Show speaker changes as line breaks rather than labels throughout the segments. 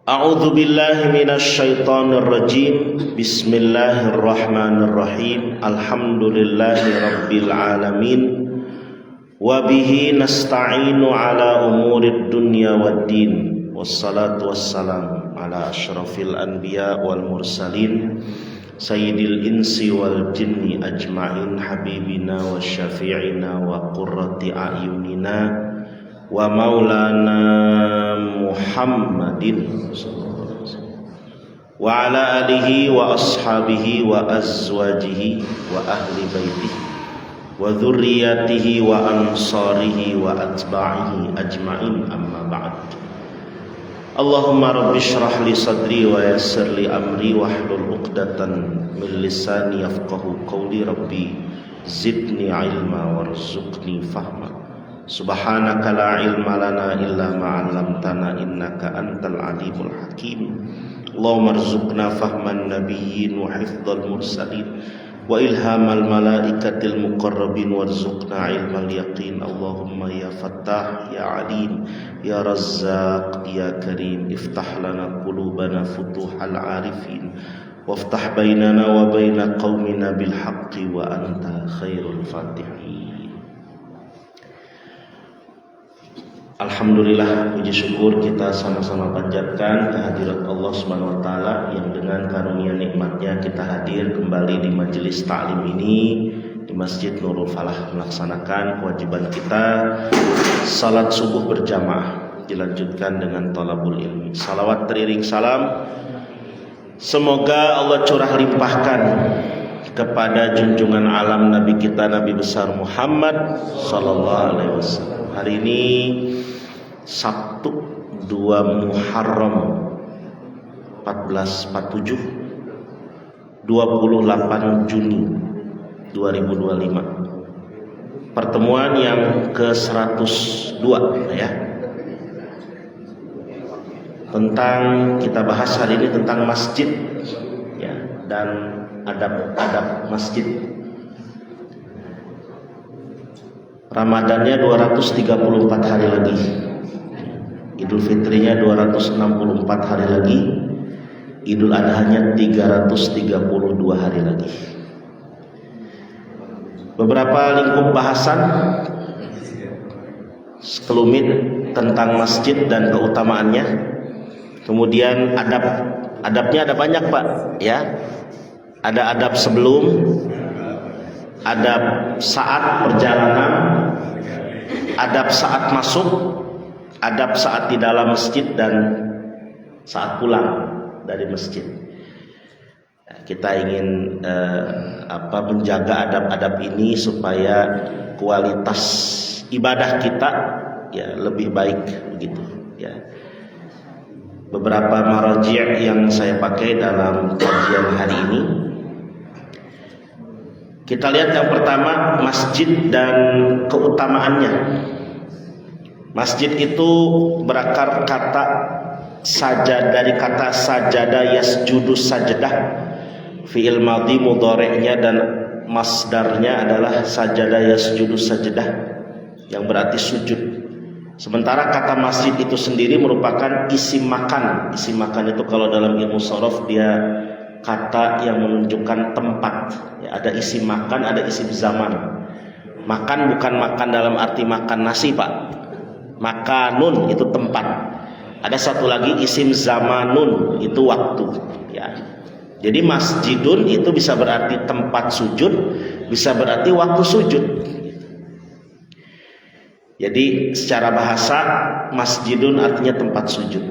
A'udzu billahi minasy syaithanir rajim. Bismillahirrahmanirrahim. Alhamdulillahi rabbil alamin. Wa bihi nasta'inu ala umurid dunya waddin. Wassalatu wassalamu ala asyrafil anbiya wal mursalin sayyidil insi wal jinni ajma'in, habibina wa syafi'ina wa qurrati a'yunina wa maulana Muhammadin wa ala alihi wa ashabihi wa azwajihi wa ahli baitihi wa dzurriyyatihi wa ansarihi wa atba'ihi ajma'in, amma ba'd. Allahumma rabbi shrah li sadri wa yassir li amri wahlul 'uqdatan min lisani yafqahu qawli. Rabbi zidni ilma warzuqni fahma. Subhanaka la ilma lana illa ma 'allamtana innaka antal alimul hakim. Allahumma arzuqna fahman nabiyyin wa hifdzal mursalin wa ilhamal malaikatil muqarrabin warzuqna ilmal yaqin. Allahumma ya Fattah ya Alim ya Razzaq ya Karim, iftah lana qulubana futuhal arifin waftah bainana wa baina qaumina bil haqqi wa anta khairul fatihin. Alhamdulillah, puji syukur kita sama-sama panjatkan kehadirat Allah Subhanahu wa taala yang dengan karunia nikmatnya kita hadir kembali di majelis ta'lim ini di Masjid Nurul Falah, melaksanakan kewajiban kita salat subuh berjamaah, dilanjutkan dengan thalabul ilmi. Salawat teriring salam semoga Allah curah limpahkan kepada junjungan alam Nabi kita, Nabi besar Muhammad sallallahu alaihi wasallam. Hari ini Sabtu 2 Muharram 1447, 28 Juni 2025. Pertemuan yang ke-102 ya. Tentang kita bahas hari ini tentang masjid ya, dan adab-adab masjid. Ramadannya 234 hari lagi, Idul Fitrinya 264 hari lagi, Idul Adhanya 332 hari lagi. Beberapa lingkup bahasan sekelumit tentang masjid dan keutamaannya. Kemudian adabnya ada banyak Pak ya. Ada adab sebelum, adab saat perjalanan, adab saat masuk, adab saat di dalam masjid, dan saat pulang dari masjid. Kita ingin menjaga adab-adab ini supaya kualitas ibadah kita ya lebih baik begitu ya. Beberapa maraji' yang saya pakai dalam kajian hari ini, kita lihat yang pertama, masjid dan keutamaannya. Masjid itu berakar kata sajad, dari kata sajada yasjudu sajdah, fi'il madhi mudhari'nya dan masdarnya adalah sajada yasjudu sajdah, yang berarti sujud. Sementara kata masjid itu sendiri merupakan isim makan. Isim makan itu kalau dalam ilmu shorof dia kata yang menunjukkan tempat ya, ada isim makan, ada isim zaman. Makan bukan makan dalam arti makan nasi Pak, makanun itu tempat. Ada satu lagi isim zamanun, itu waktu ya. Jadi masjidun itu bisa berarti tempat sujud, bisa berarti waktu sujud. Jadi secara bahasa masjidun artinya tempat sujud.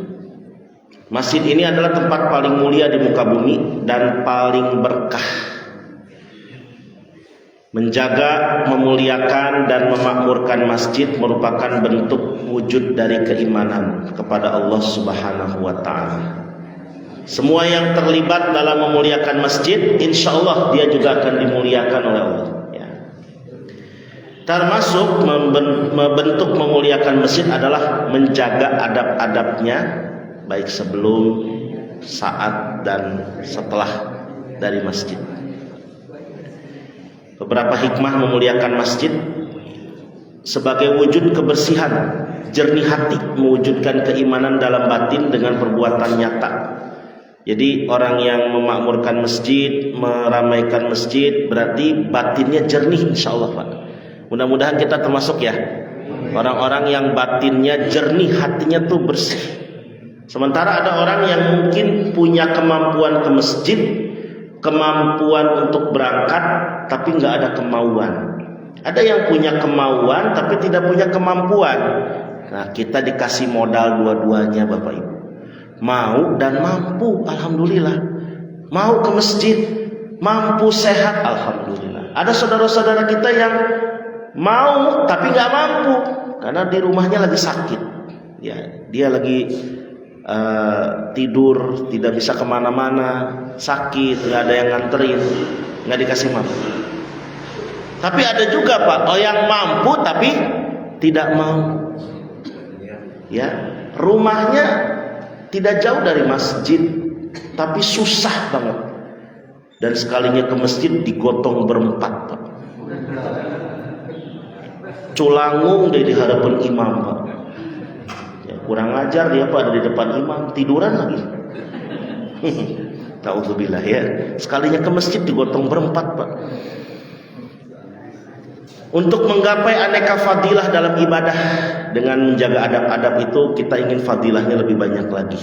Masjid ini adalah tempat paling mulia di muka bumi dan paling berkah. Menjaga, memuliakan dan memakmurkan masjid merupakan bentuk wujud dari keimanan kepada Allah Subhanahu wa taala. Semua yang terlibat dalam memuliakan masjid, insya Allah dia juga akan dimuliakan oleh Allah ya. Termasuk membentuk memuliakan masjid adalah menjaga adab-adabnya, baik sebelum, saat, dan setelah dari masjid. Beberapa hikmah memuliakan masjid sebagai wujud kebersihan jernih hati, mewujudkan keimanan dalam batin dengan perbuatan nyata. Jadi orang yang memakmurkan masjid, meramaikan masjid, berarti batinnya jernih insyaallah Pak. Mudah-mudahan kita termasuk ya orang-orang yang batinnya jernih, hatinya tuh bersih. Sementara ada orang yang mungkin punya kemampuan ke masjid, kemampuan untuk berangkat, tapi nggak ada kemauan. Ada yang punya kemauan tapi tidak punya kemampuan. Nah, kita dikasih modal dua-duanya Bapak Ibu. Mau dan mampu, alhamdulillah. Mau ke masjid, mampu sehat, alhamdulillah. Ada saudara-saudara kita yang mau tapi nggak mampu karena di rumahnya lagi sakit. Ya, dia lagi tidur, tidak bisa kemana-mana, sakit, nggak ada yang nganterin, nggak dikasih mampu. Tapi ada juga Pak, yang mampu tapi tidak mau. Ya, rumahnya tidak jauh dari masjid, tapi susah banget. Dan sekalinya ke masjid digotong berempat Pak. Culangung di hadapan imam Pak. Ya, kurang ajar dia Pak, ada di depan imam, tiduran lagi. Ta'udzubillah ya. Sekalinya ke masjid digotong berempat Pak. Untuk menggapai aneka fadilah dalam ibadah dengan menjaga adab-adab itu, kita ingin fadilahnya lebih banyak lagi.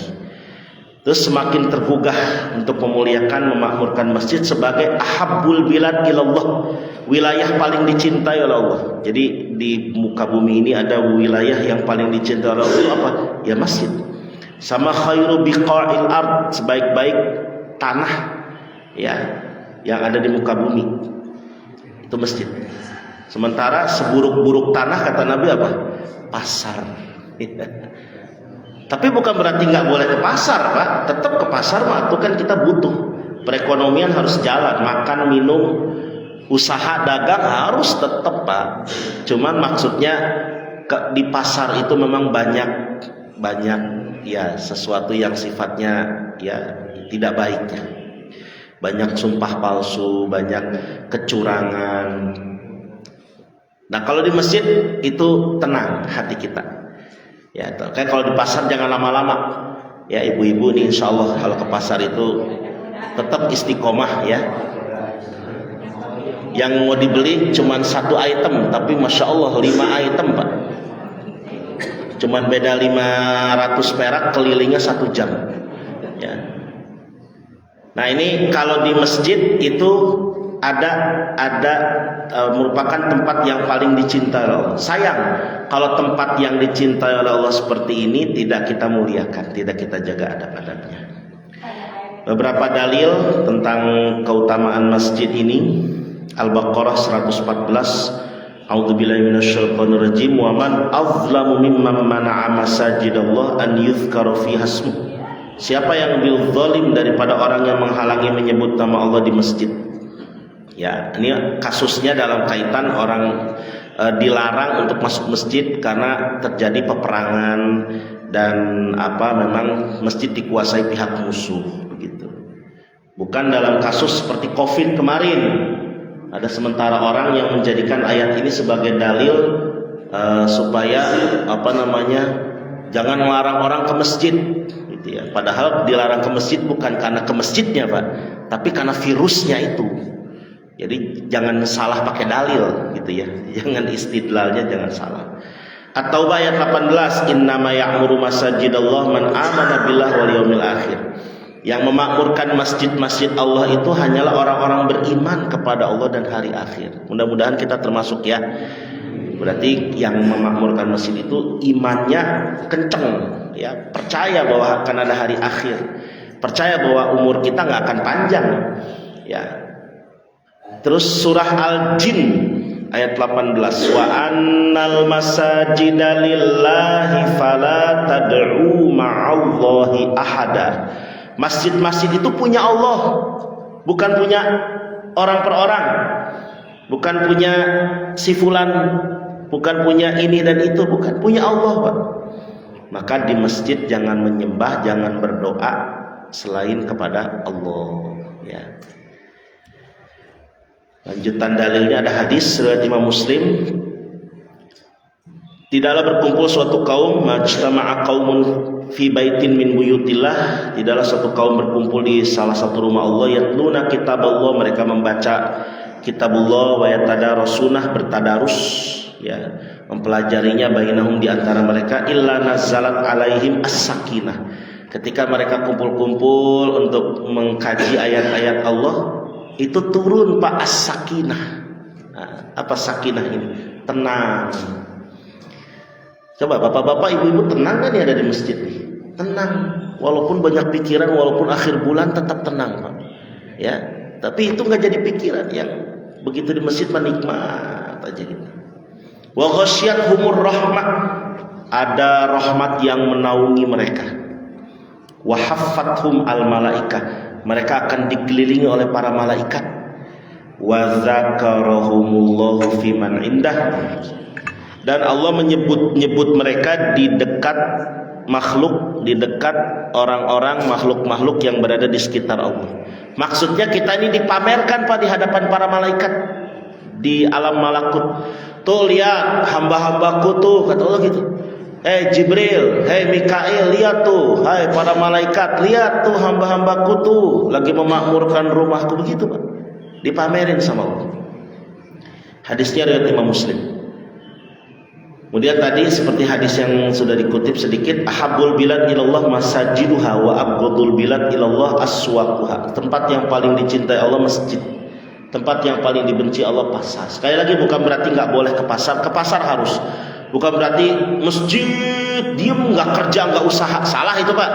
Terus semakin tergugah untuk memuliakan, memakmurkan masjid sebagai ahabbul bilad ilallah, wilayah paling dicintai oleh Allah. Jadi di muka bumi ini ada wilayah yang paling dicintai oleh Allah itu apa? Ya masjid. Sama khairu biqa'il ard, sebaik-baik tanah ya yang ada di muka bumi itu masjid. Sementara seburuk-buruk tanah kata Nabi apa? Pasar. Tapi bukan berarti nggak boleh ke pasar Pak. Tetap ke pasar Pak, itu kan kita butuh. Perekonomian harus jalan, makan, minum, usaha dagang harus tetap Pak. Cuman maksudnya di pasar itu memang banyak ya sesuatu yang sifatnya ya tidak baiknya. Banyak sumpah palsu, banyak kecurangan. Nah kalau di masjid itu tenang hati kita. Ya, kayak kalau di pasar jangan lama-lama. Ya ibu-ibu nih insya Allah kalau ke pasar itu tetap istiqomah ya. Yang mau dibeli cuma satu item, tapi masya Allah 5 item Pak. Cuman beda 500 perak, kelilingnya 1 jam. Ya. Nah ini kalau di masjid itu merupakan tempat yang paling dicintai oleh Allah. Sayang kalau tempat yang dicintai oleh Allah seperti ini tidak kita muliakan, tidak kita jaga adab-adabnya. Beberapa dalil tentang keutamaan masjid ini, Al-Baqarah 114. A'udzubillahi minasyaitonirrajim. Wa man azlamu mimman mana'a masajidallah an yuzkara fiha ismuh. Siapa yang lebih zalim daripada orang yang menghalangi menyebut nama Allah di masjid? Ya, ini kasusnya dalam kaitan orang dilarang untuk masuk masjid karena terjadi peperangan dan memang masjid dikuasai pihak musuh begitu. Bukan dalam kasus seperti Covid kemarin. Ada sementara orang yang menjadikan ayat ini sebagai dalil supaya jangan melarang orang ke masjid gitu ya. Padahal dilarang ke masjid bukan karena ke masjidnya Pak, tapi karena virusnya itu. Jadi jangan salah pakai dalil gitu ya. Jangan istidlalnya jangan salah. At-Taubah ayat 18, innama ya'muru masajidallah man amana billah wal yaumil akhir. Yang memakmurkan masjid-masjid Allah itu hanyalah orang-orang beriman kepada Allah dan hari akhir. Mudah-mudahan kita termasuk ya. Berarti yang memakmurkan masjid itu imannya kenceng ya, percaya bahwa akan ada hari akhir. Percaya bahwa umur kita nggak akan panjang ya. Terus surah Al-Jin ayat 18, wa annal masajida lillahi fala tad'u ma'allahi ahada. Masjid-masjid itu punya Allah, bukan punya orang per orang, bukan punya si fulan, bukan punya ini dan itu, bukan punya Allah Pak. Maka di masjid jangan menyembah, jangan berdoa selain kepada Allah ya. Lanjutan dalilnya ada hadis riwayat Imam Muslim. Tidaklah berkumpul suatu kaum, majtama'a qaumun fi baitin min buyutillah, tidaklah suatu kaum berkumpul di salah satu rumah Allah, yatluna kitabullah, mereka membaca kitabullah, wa yatadarasuna, bertadarus, ya, mempelajarinya bainahum, di antara mereka, illa nazalat alaihim as-sakinah, ketika mereka kumpul-kumpul untuk mengkaji ayat-ayat Allah, itu turun Pak as-sakinah. Nah, apa sakinah ini? Tenang. Coba bapak-bapak, ibu-ibu tenang kan ya ada di masjid nih? Tenang, walaupun banyak pikiran, walaupun akhir bulan tetap tenang Pak. Ya, tapi itu nggak jadi pikiran, yang begitu di masjid menikmat aja gitu. Wa ghasyiyatuhumur rahmah, ada rahmat yang menaungi mereka. Wa haffathum al malaikah, mereka akan dikelilingi oleh para malaikat. Wa dzakarahumullahu fiman indah, dan Allah menyebut mereka di dekat makhluk, di dekat orang-orang, makhluk-makhluk yang berada di sekitar Allah. Maksudnya kita ini dipamerkan Pak di hadapan para malaikat di alam malakut. Tuh lihat hamba-hambaku tuh, kata Allah gitu. Hei Jibril, hei Mikail, lihat tuh, hai para malaikat, lihat tuh hamba-hambaku tuh lagi memakmurkan rumahku, begitu Pak. Dipamerin sama Allah. Hadisnya riwayat Imam Muslim. Kemudian tadi seperti hadis yang sudah dikutip sedikit, ahabbul bilad ilallah masajiduha wa abghadul bilad ilallah aswaquha. Tempat yang paling dicintai Allah masjid. Tempat yang paling dibenci Allah pasar. Sekali lagi bukan berarti nggak boleh ke pasar. Ke pasar harus. Bukan berarti masjid diem nggak kerja nggak usaha. Salah itu Pak.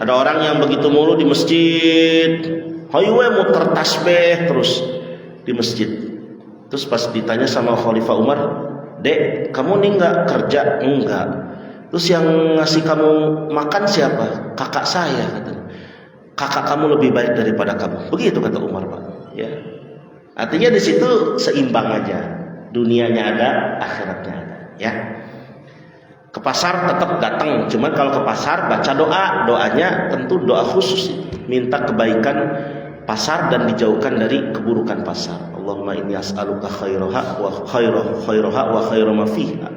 Ada orang yang begitu mulu di masjid. Hayu muter tasbih terus di masjid. Terus pas ditanya sama Khalifah Umar, Dek, kamu nih nggak kerja? Enggak. Terus yang ngasih kamu makan siapa? Kakak saya, katanya. Kakak kamu lebih baik daripada kamu. Begitu kata Umar Pak. Ya. Artinya di situ seimbang aja. Dunianya ada, akhiratnya ada. Ya. Ke pasar tetap datang. Cuman kalau ke pasar baca doa, doanya tentu doa khusus. Minta kebaikan pasar dan dijauhkan dari keburukan pasar. Allahumma inni as'aluka khairaha wa khaira ma fiha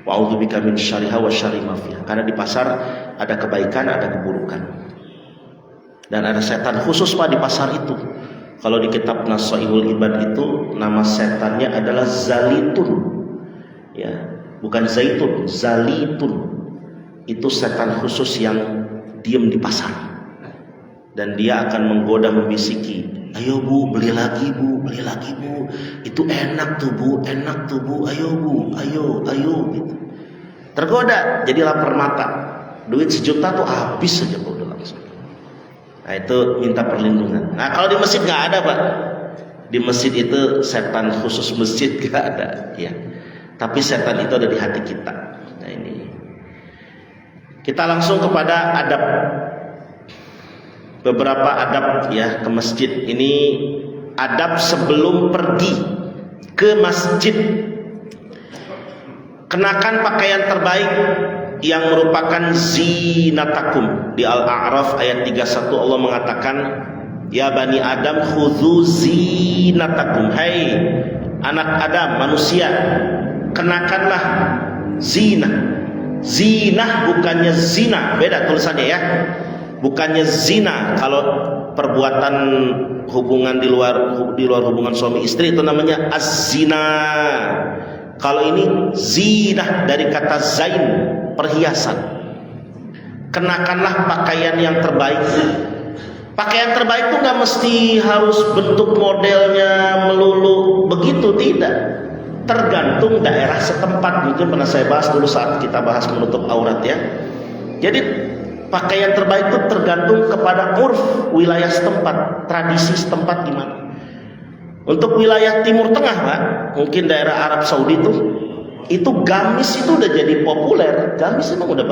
wa a'udzubika min syarriha wa syarri ma fiha. Karena di pasar ada kebaikan, ada keburukan. Dan ada setan khusus Pak di pasar itu. Kalau di kitab Nasaihul Ibad itu nama setannya adalah Zalitun. Ya, bukan Zaitun, Zalitun. Itu setan khusus yang diam di pasar. Dan dia akan menggoda, membisiki, ayo Bu, beli lagi Bu, beli lagi Bu, itu enak tuh Bu, enak tuh Bu, ayo Bu, ayo gitu. Tergoda, jadi lapar mata. Duit 1 juta tuh habis saja Bu, udah langsung. Nah itu minta perlindungan. Nah kalau di masjid nggak ada Pak. Di masjid itu setan khusus masjid nggak ada, ya. Tapi setan itu ada di hati kita. Nah ini. Kita langsung kepada adab. Beberapa adab ya ke masjid. Ini adab sebelum pergi ke masjid. Kenakan pakaian terbaik yang merupakan zinatakum. Di Al-A'raf ayat 31 Allah mengatakan, ya Bani Adam khudzu zinatakum. Hai anak Adam, manusia, kenakanlah zinah. Zinah bukannya zina, beda tulisannya ya. Bukannya zina, kalau perbuatan hubungan di luar hubungan suami istri itu namanya az-zina. Kalau ini zinah dari kata zain, perhiasan. Kenakanlah pakaian yang terbaik. Pakaian terbaik itu nggak mesti harus bentuk modelnya melulu begitu, tidak. Tergantung daerah setempat. Mungkin pernah saya bahas dulu saat kita bahas menutup aurat ya. Jadi pakaian terbaik itu tergantung kepada urf wilayah setempat, tradisi setempat gimana. Untuk wilayah Timur Tengah Pak, mungkin daerah Arab Saudi itu gamis itu udah jadi populer. Gamis memang udah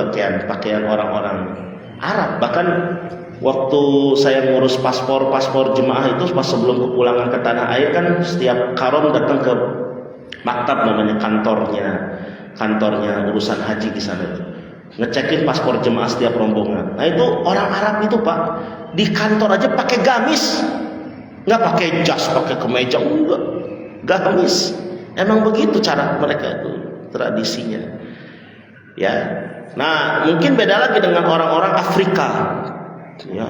pakaian orang-orang Arab. Bahkan waktu saya ngurus paspor jemaah itu pas sebelum kepulangan ke tanah air kan setiap karom datang ke maktab, namanya kantornya urusan haji di sana itu. Ngecekin paspor jemaah setiap rombongan. Nah itu orang Arab itu Pak, di kantor aja pakai gamis, nggak pakai jas, pakai kemeja, enggak, gamis. Emang begitu cara mereka itu tradisinya. Ya. Nah, mungkin beda lagi dengan orang-orang Afrika. Ya.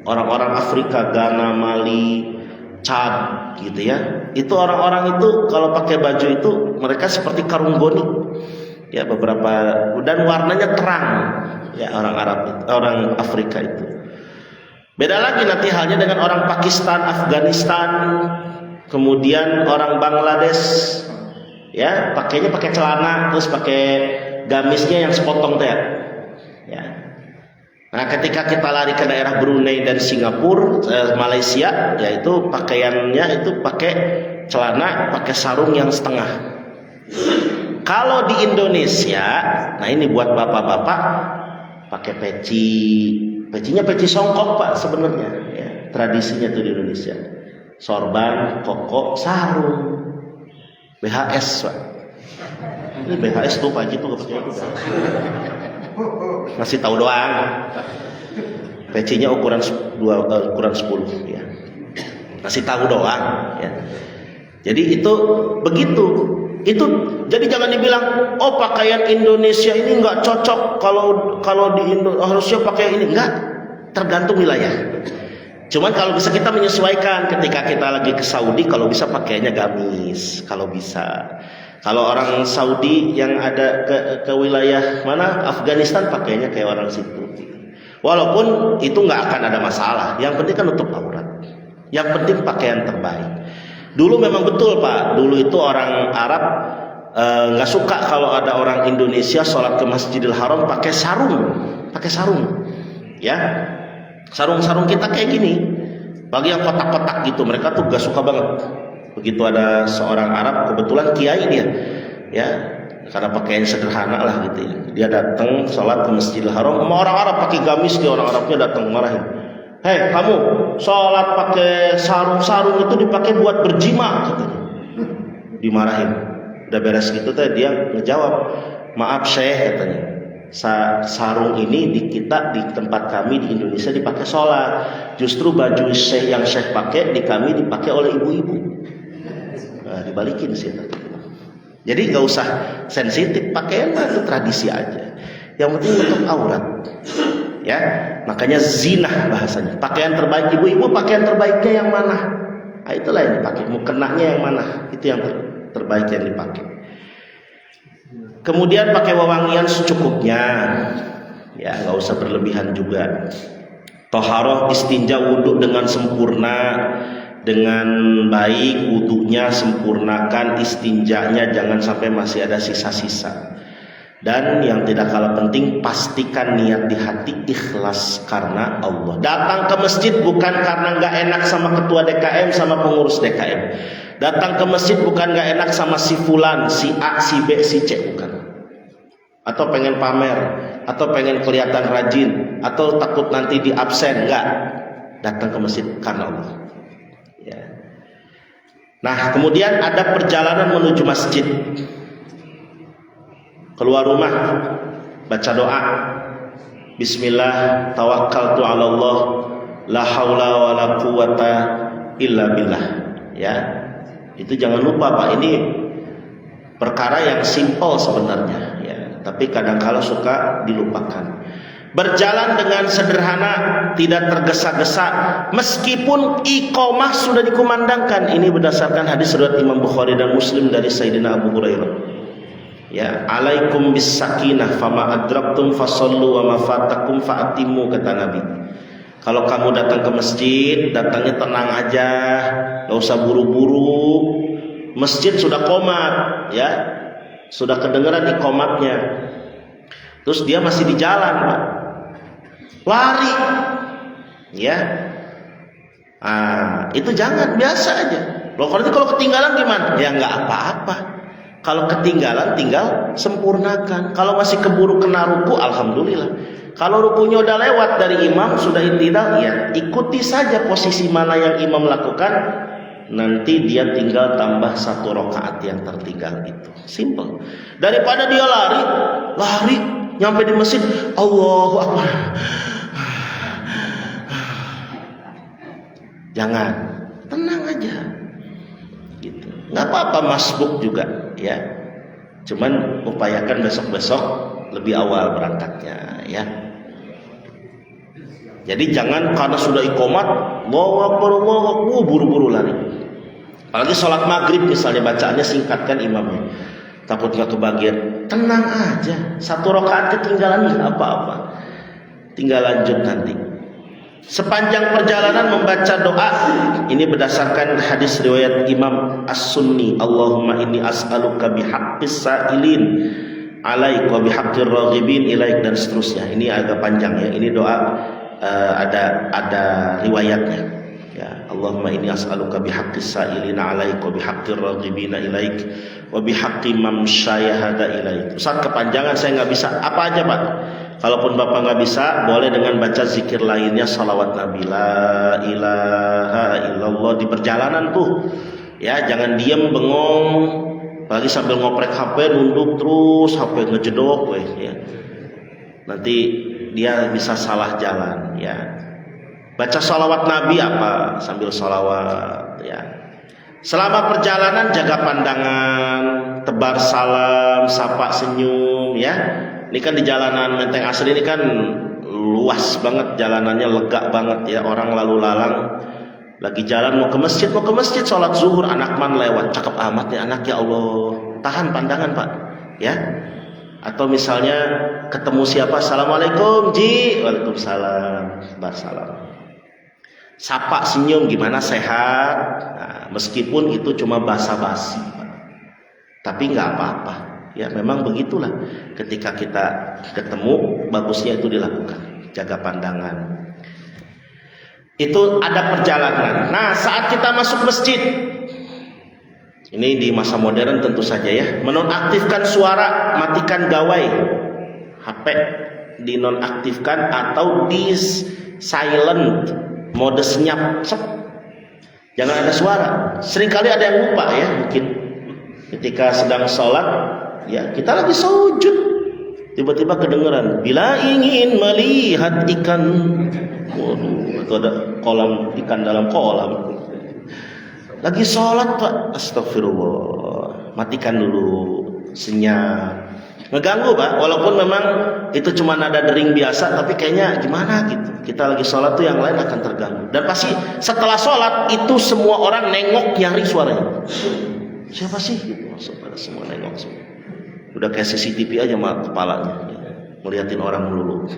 Orang-orang Afrika, Ghana, Mali, Chad gitu ya. Itu orang-orang itu kalau pakai baju itu mereka seperti karung goni. Ya, beberapa dan warnanya terang. Ya, orang Arab itu, orang Afrika itu. Beda lagi nanti halnya dengan orang Pakistan, Afghanistan, kemudian orang Bangladesh. Ya, pakainya pakai celana terus pakai gamisnya yang sepotong teh. Ya. Nah, ketika kita lari ke daerah Brunei dan Singapura, Malaysia, yaitu pakaiannya itu pakai celana, pakai sarung yang setengah. Kalau di Indonesia, nah ini buat bapak-bapak pakai peci. Pecinya peci songkok Pak sebenarnya. Ya, tradisinya tuh di Indonesia. Sorban, koko, sarung, BHS Pak. Ini BHS tuh Pak Haji tuh gak pakai itu. Masih tahu doang. Pecinya ukuran 10 ya. Masih tahu doang ya. Jadi itu begitu. Itu jadi jangan dibilang oh pakaian Indonesia ini nggak cocok kalau di harusnya pakai ini, enggak, tergantung wilayah. Cuman kalau bisa kita menyesuaikan ketika kita lagi ke Saudi, kalau bisa pakainya gamis kalau bisa. Kalau orang Saudi yang ada ke wilayah mana Afghanistan pakainya kayak orang situ. Walaupun itu nggak akan ada masalah. Yang penting kan nutup aurat. Yang penting pakaian terbaik. Dulu memang betul Pak. Dulu itu orang Arab nggak suka kalau ada orang Indonesia sholat ke Masjidil Haram pakai sarung, ya. Sarung-sarung kita kayak gini. Bagi yang kotak-kotak gitu, mereka tuh gak suka banget. Begitu ada seorang Arab, kebetulan kiai dia, ya, karena pakaian sederhana lah gitu ya. Dia datang sholat ke Masjidil Haram, sama orang Arab pakai gamis, dia orang Arabnya datang marahin. Hei kamu, sholat pakai sarung itu dipakai buat berjima, katanya. Dimarahin. Udah beres gitu teh dia ngejawab, maaf Syekh katanya. Sarung ini di tempat kami di Indonesia dipakai sholat. Justru baju Syekh yang Syekh pakai di kami dipakai oleh ibu-ibu. Nah, dibalikin sih. Jadi nggak usah sensitif, pakaian itu tradisi aja. Yang penting nutup aurat. Ya, makanya zinah bahasanya. Pakaian terbaik ibu-ibu, pakaian terbaiknya yang mana? Nah, itulah yang dipakai. Mukenanya yang mana? Itu yang terbaik yang dipakai. Kemudian pakai wewangian secukupnya, ya nggak usah berlebihan juga. Toharoh istinja wudhu dengan sempurna, dengan baik wudhunya sempurnakan, istinjanya jangan sampai masih ada sisa-sisa. Dan yang tidak kalah penting, pastikan niat di hati ikhlas karena Allah. Datang ke masjid bukan karena nggak enak sama ketua DKM sama pengurus DKM. Datang ke masjid bukan gak enak sama si fulan, si A, si B, si C, bukan. Atau pengen pamer, atau pengen kelihatan rajin, atau takut nanti di absen, enggak. Datang ke masjid karena Allah. Ya. Nah, kemudian ada perjalanan menuju masjid. Keluar rumah, baca doa. Bismillah, tawakkaltu 'ala Allah, la haula wala quwata illa billah. Ya. Itu jangan lupa Pak, ini perkara yang simpel sebenarnya ya, tapi kadang-kala suka dilupakan. Berjalan dengan sederhana, tidak tergesa-gesa, meskipun iqamah sudah dikumandangkan. Ini berdasarkan hadis riwayat Imam Bukhari dan Muslim dari Sayyidina Abu Hurairah. Ya, alaikum bis sakinah, fama adraktum fasallu wa ma fatakum fa'atimu, kata Nabi. Kalau kamu datang ke masjid, datangnya tenang aja, gak usah buru-buru. Masjid sudah qomat, ya, sudah kedengeran iqamatnya. Terus dia masih di jalan, Pak, lari, ya. Itu jangan, biasa aja. Loh, kalau ketinggalan gimana? Ya nggak apa-apa. Kalau ketinggalan tinggal sempurnakan. Kalau masih keburu kena ruku, alhamdulillah. Kalau rukunya udah lewat dari imam, sudah i'tidal, ya ikuti saja posisi mana yang imam lakukan. Nanti dia tinggal tambah 1 rakaat yang tertinggal itu. Simple. Daripada dia lari nyampe di masjid, Allahu Akbar. Jangan, tenang aja. Gitu. Nggak apa-apa masbuk juga, ya. Cuman upayakan besok-besok lebih awal berangkatnya ya. Jadi jangan karena sudah iqomat, Allahu Akbar, buru-buru lari. Apalagi sholat maghrib misalnya bacaannya singkatkan imamnya, takut nggak kebagian. Tenang aja, 1 rakaat ketinggalan nggak apa-apa, tinggal lanjut nanti. Sepanjang perjalanan membaca doa ini berdasarkan hadis riwayat Imam As-Sunni, Allahumma inni as'aluka bihaqqis sa'ilin alaik wa bihaqqir raghibin ilaik, dan seterusnya. Ini agak panjang ya. Ini doa ada riwayatnya ya. Allahumma inni as'aluka bihaqqis sa'ilin alaik wa bihaqqir raghibin ilaik wa bihaqqi mamsyaya hada ilaik. Ustaz kepanjangan saya nggak bisa. Apa aja Pak? Kalaupun Bapak nggak bisa, boleh dengan baca zikir lainnya, salawat Nabi, la ilaha illallah di perjalanan tuh. Ya, jangan diem bengong, apalagi sambil ngoprek HP, nunduk terus, HP ngejedok, ya. Nanti dia bisa salah jalan, ya. Baca salawat Nabi apa? Sambil salawat, ya. Selama perjalanan jaga pandangan, tebar salam, sapa senyum, ya. Ini kan di jalanan Menteng Asri ini kan luas banget jalanannya, lega banget ya. Orang lalu lalang lagi jalan mau ke masjid sholat zuhur, anak man lewat, cakep amat nih anak, ya Allah, tahan pandangan Pak ya. Atau misalnya ketemu siapa, assalamualaikum Ji, waalaikumsalam, salam, sapa senyum, gimana sehat. Nah, meskipun itu cuma basa-basi tapi nggak apa-apa ya, memang begitulah. Ketika kita ketemu, bagusnya itu dilakukan, jaga pandangan. Itu ada perjalanan. Nah, saat kita masuk masjid, ini di masa modern tentu saja ya, menonaktifkan suara, matikan gawai, HP dinonaktifkan atau di silent, mode senyap, jangan ada suara. Seringkali ada yang lupa ya, mungkin ketika sedang sholat ya, kita lagi sujud, tiba-tiba kedengeran bila ingin melihat ikan, waduh, itu ada kolam ikan dalam kolam. Lagi sholat Pak, astagfirullah, matikan dulu, senyap. Ngeganggu Pak, walaupun memang itu cuma nada dering biasa, tapi kayaknya gimana gitu. Kita lagi sholat tuh yang lain akan terganggu. Dan pasti setelah sholat itu semua orang nengok nyari suaranya. Siapa sih? Gitu, masuk pada semua nengok semua. Udah kayak CCTV aja mah kepalanya, ngeliatin orang melulu.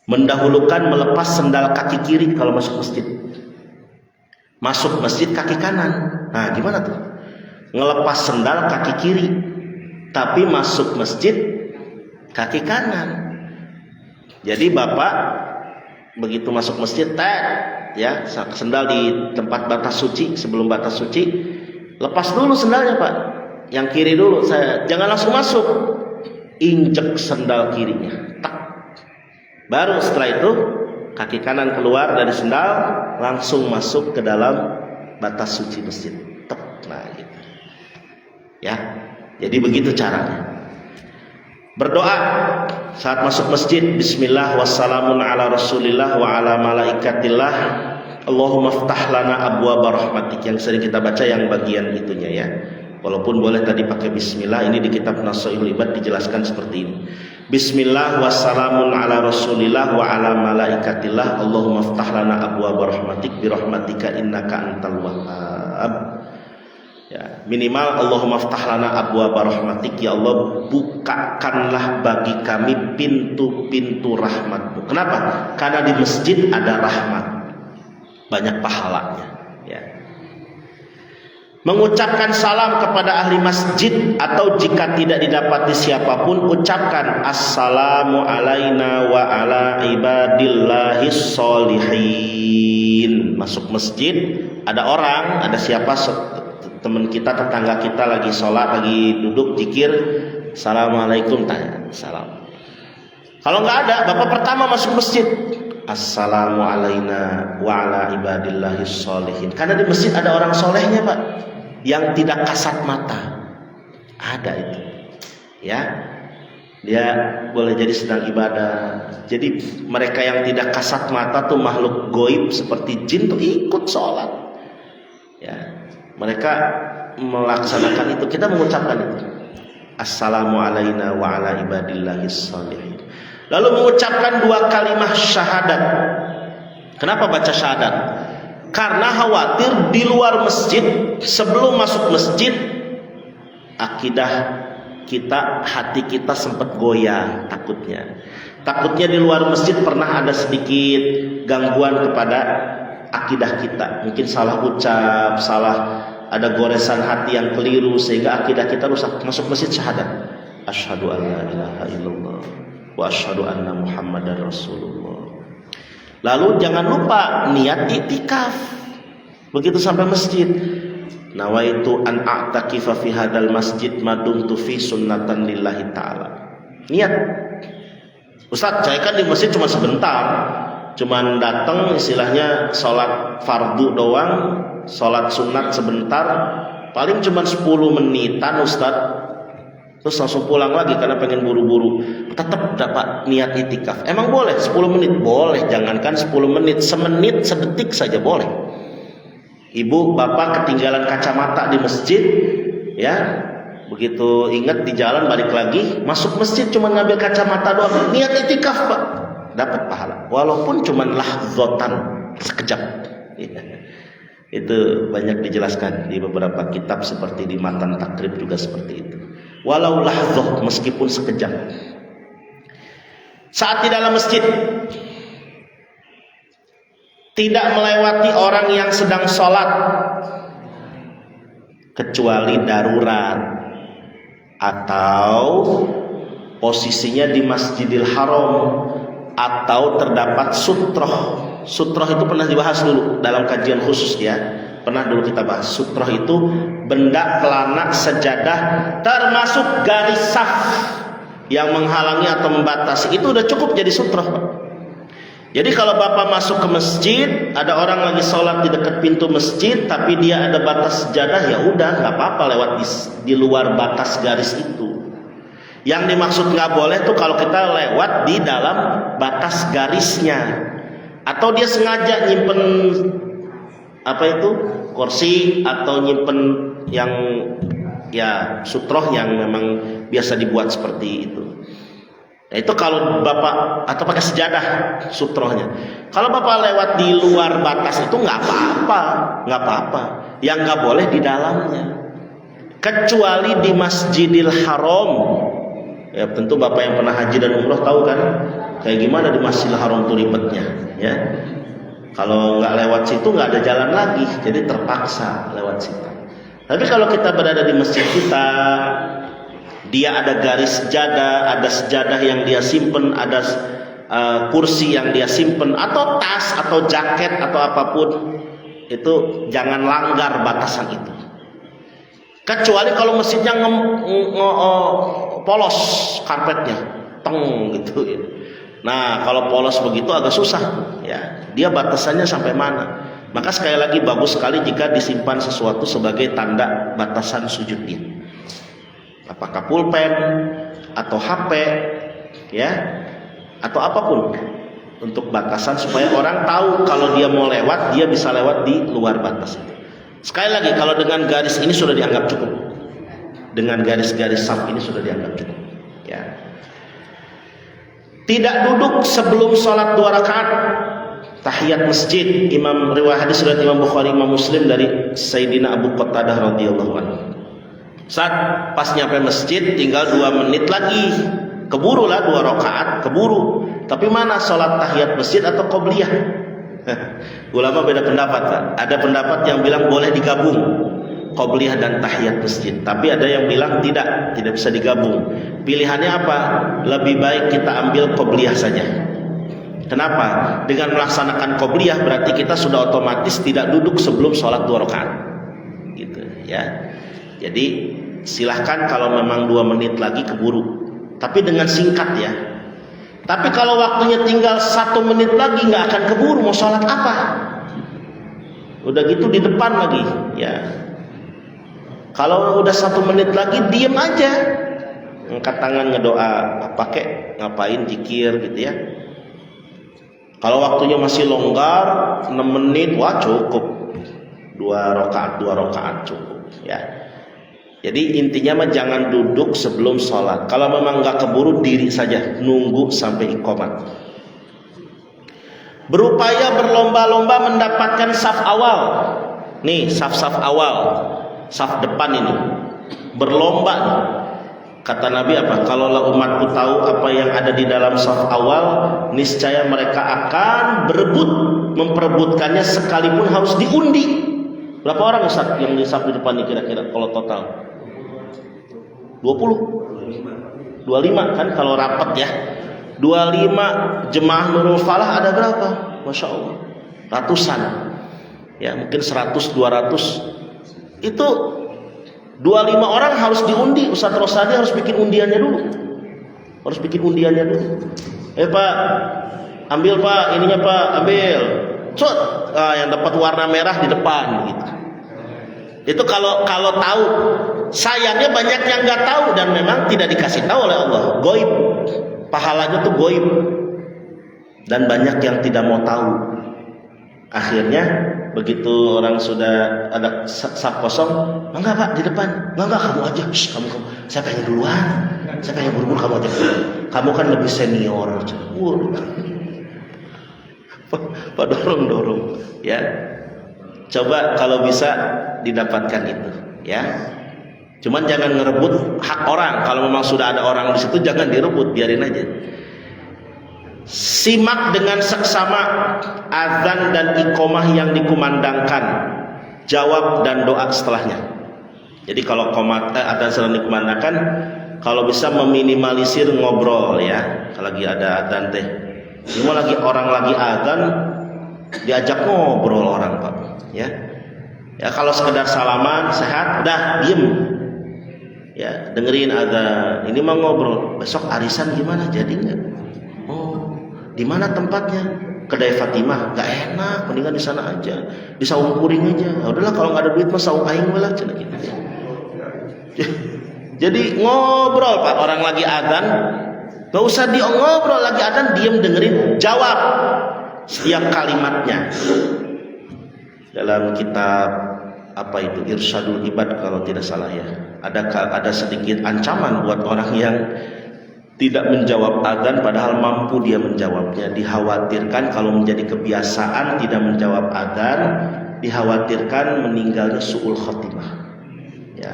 Mendahulukan melepas sendal kaki kiri kalau masuk masjid. Masuk masjid kaki kanan. Nah, gimana tuh? Ngelepas sendal kaki kiri, tapi masuk masjid kaki kanan. Jadi Bapak begitu masuk masjid, ya, sendal di tempat batas suci, sebelum batas suci, lepas dulu sendalnya Pak. Yang kiri dulu, jangan langsung masuk, injek sendal kirinya, tak. Baru setelah itu kaki kanan keluar dari sendal, langsung masuk ke dalam batas suci masjid. Tak. Nah, gitu. Ya, jadi begitu caranya. Berdoa saat masuk masjid, bismillah wassalamun ala rasulillah wa ala malaikatillah, Allahumma ftah lana abwaaba rahmatik, yang sering kita baca yang bagian itunya ya. Walaupun boleh tadi pakai bismillah, ini di kitab Nasaihul Ibad dijelaskan seperti ini. Bismillah wassalamun ala rasulillah wa ala malaikatillah, Allahumma ftah lana abwaaba rahmatik birahmatika innaka antal wahhab. Ya, minimal Allahumma ftah lana abwaaba rahmatik, ya Allah bukakanlah bagi kami pintu-pintu rahmatmu. Kenapa? Karena di masjid ada rahmat, banyak pahalanya ya. Mengucapkan salam kepada ahli masjid, atau jika tidak didapati siapapun, ucapkan assalamu alaina wa ala ibadillahis sholihin. Masuk masjid, ada orang, ada siapa, teman kita, tetangga kita lagi sholat, lagi duduk zikir, assalamualaikum, tanya salam. Kalau nggak ada, Bapak pertama masuk masjid, assalamu alaina wa ala ibadillahis sholihin. Karena di masjid ada orang solehnya Pak, yang tidak kasat mata, ada itu ya, dia boleh jadi sedang ibadah. Jadi mereka yang tidak kasat mata tuh makhluk goib seperti jin tuh ikut sholat ya. Mereka melaksanakan itu, kita mengucapkan itu. Assalamu alayna wa ala ibadillahis shalihin. Lalu mengucapkan 2 kalimat syahadat. Kenapa baca syahadat? Karena khawatir di luar masjid, sebelum masuk masjid, akidah kita, hati kita sempat goyah. Takutnya di luar masjid pernah ada sedikit gangguan kepada akidah kita. Mungkin salah ucap, ada goresan hati yang keliru sehingga akidah kita rusak. Masuk masjid syahadat, asyhadu an la ilaha illallah wa asyhadu anna muhammadar rasulullah. Lalu jangan lupa niat iktikaf. Begitu sampai masjid, nawaitu an a'takifa fi hadzal masjid madumtu fi sunnatan lillahi ta'ala. Niat. Ustaz, saya kan di masjid cuma sebentar, cuman datang istilahnya sholat fardu doang, sholat sunat sebentar, paling cuma 10 menitan Ustaz, terus langsung pulang lagi karena pengen buru-buru. Tetap dapat niat itikaf. Emang boleh 10 menit? Boleh, jangankan 10 menit, semenit, sedetik saja boleh. Ibu bapak ketinggalan kacamata di masjid, ya, begitu ingat di jalan balik lagi, masuk masjid cuma ngambil kacamata doang, niat itikaf Pak, dapat pahala walaupun cuma lahzotan, sekejap. Itu banyak dijelaskan di beberapa kitab, seperti di Matan Takrib juga seperti itu. Walau lahzoh, meskipun sekejap. Saat di dalam masjid, tidak melewati orang yang sedang sholat kecuali darurat atau posisinya di Masjidil Haram atau terdapat sutroh. Sutroh itu pernah dibahas dulu dalam kajian khusus ya. Pernah dulu kita bahas. Sutroh itu benda pelana sejadah termasuk garis saf yang menghalangi atau membatasi. Itu udah cukup jadi sutroh, Pak. Jadi kalau Bapak masuk ke masjid, ada orang lagi sholat di dekat pintu masjid, tapi dia ada batas sejadah, ya udah nggak apa-apa lewat di luar batas garis itu. Yang dimaksud nggak boleh tuh kalau kita lewat di dalam batas garisnya, atau dia sengaja nyimpen kursi atau nyimpen yang ya sutroh yang memang biasa dibuat seperti itu. Nah, itu kalau Bapak atau pakai sejadah sutrohnya. Kalau Bapak lewat di luar batas itu nggak apa-apa. Yang nggak boleh di dalamnya, kecuali di Masjidil Haram. Ya tentu Bapak yang pernah haji dan umroh tahu kan, kayak gimana di Masjidil Haram tuh ribetnya. Ya, kalau nggak lewat situ nggak ada jalan lagi, jadi terpaksa lewat situ. Tapi kalau kita berada di masjid kita, dia ada garis sejadah, ada sejadah yang dia simpen, ada kursi yang dia simpen, atau tas, atau jaket, atau apapun, itu jangan langgar batasan itu. Kecuali kalau masjidnya polos karpetnya, teng gitu. Nah, kalau polos begitu agak susah, ya. Dia batasannya sampai mana? Maka sekali lagi bagus sekali jika disimpan sesuatu sebagai tanda batasan sujudnya. Apakah pulpen atau HP, ya, atau apapun untuk batasan supaya orang tahu kalau dia mau lewat, dia bisa lewat di luar batas itu. Sekali lagi, kalau dengan garis ini sudah dianggap cukup, dengan garis-garis saf ini sudah dianggap cukup, ya. Tidak duduk sebelum sholat 2 rakaat tahiyat masjid. Imam riwayat hadis riwayat Imam Bukhari, Imam Muslim dari Sayyidina Abu Qatadah radhiyallahu anhu. Saat pas nyampe masjid tinggal 2 menit lagi, keburu lah 2 rakaat, keburu. Tapi mana sholat tahiyat masjid atau qobliyah? Ulama beda pendapat, Pak. Ada pendapat yang bilang boleh digabung qobliyah dan tahiyat masjid, tapi ada yang bilang tidak bisa digabung. Pilihannya apa? Lebih baik kita ambil qobliyah saja. Kenapa? Dengan melaksanakan qobliyah berarti kita sudah otomatis tidak duduk sebelum sholat 2 rakaat, gitu ya. Jadi silahkan kalau memang 2 menit lagi keburu, tapi dengan singkat ya. Tapi kalau waktunya tinggal 1 menit lagi nggak akan keburu, mau sholat apa? Udah gitu di depan lagi, ya. Kalau udah 1 menit lagi diem aja, angkat tangan ngedoa, pakai ngapain zikir gitu ya. Kalau waktunya masih longgar 6 menit, wah cukup 2 rakaat cukup ya. Jadi intinya mah jangan duduk sebelum sholat. Kalau memang nggak keburu, diri saja, nunggu sampai iqamat. Berupaya berlomba-lomba mendapatkan saf awal. Nih saf-saf awal, saf depan ini. Berlomba nih. Kata Nabi apa? Kalaulah umatku tahu apa yang ada di dalam saf awal, niscaya mereka akan berebut, memperebutkannya sekalipun harus diundi. Berapa orang Ustaz yang di saf di depan ini kira-kira kalau total? 20? 25 kan kalau rapat ya. 25 jemaah Nurul Falah ada berapa? Masya Allah, ratusan. Ya mungkin 100, 200. Itu 25 orang harus diundi. Ustaz Rosadi harus bikin undiannya dulu. Pak, ambil Pak, ininya Pak, ambil. Cut, yang dapat warna merah di depan gitu. Itu kalau tahu. Sayangnya banyak yang nggak tahu dan memang tidak dikasih tahu oleh Allah. Goib, pahalanya tuh goib. Dan banyak yang tidak mau tahu. Akhirnya begitu orang sudah ada saf kosong, enggak Pak di depan, enggak kamu aja, kamu. Saya pengen duluan, saya pengen buru-buru, kamu aja. Kamu kan lebih senior. Pak dorong ya. Coba kalau bisa didapatkan itu ya. Cuman jangan ngerebut hak orang. Kalau memang sudah ada orang di situ jangan direbut, biarin aja. Simak dengan seksama azan dan iqamah yang dikumandangkan, jawab dan doa setelahnya. Jadi kalau azan sedang dikumandangkan, kalau bisa meminimalisir ngobrol ya. Kalau lagi ada azan teh, semua orang lagi azan diajak ngobrol orang Pak ya. Ya kalau sekedar salaman sehat udah diem ya, dengerin azan. Ini mah ngobrol, besok arisan gimana, jadi nggak? Oh, di mana tempatnya? Kedai Fatimah, nggak enak, mendingan di sana aja, di Saung Kuring aja. Ya udahlah kalau nggak ada duit mah Saung Aing lah cina gitu ya. Jadi ngobrol Pak, orang lagi azan, nggak usah ngobrol lagi azan, diem dengerin, jawab setiap kalimatnya. Dalam kitab apa itu Irsyadul Ibad kalau tidak salah ya, ada sedikit ancaman buat orang yang tidak menjawab azan padahal mampu dia menjawabnya. Dikhawatirkan kalau menjadi kebiasaan tidak menjawab azan, dikhawatirkan meninggalnya su'ul khotimah ya.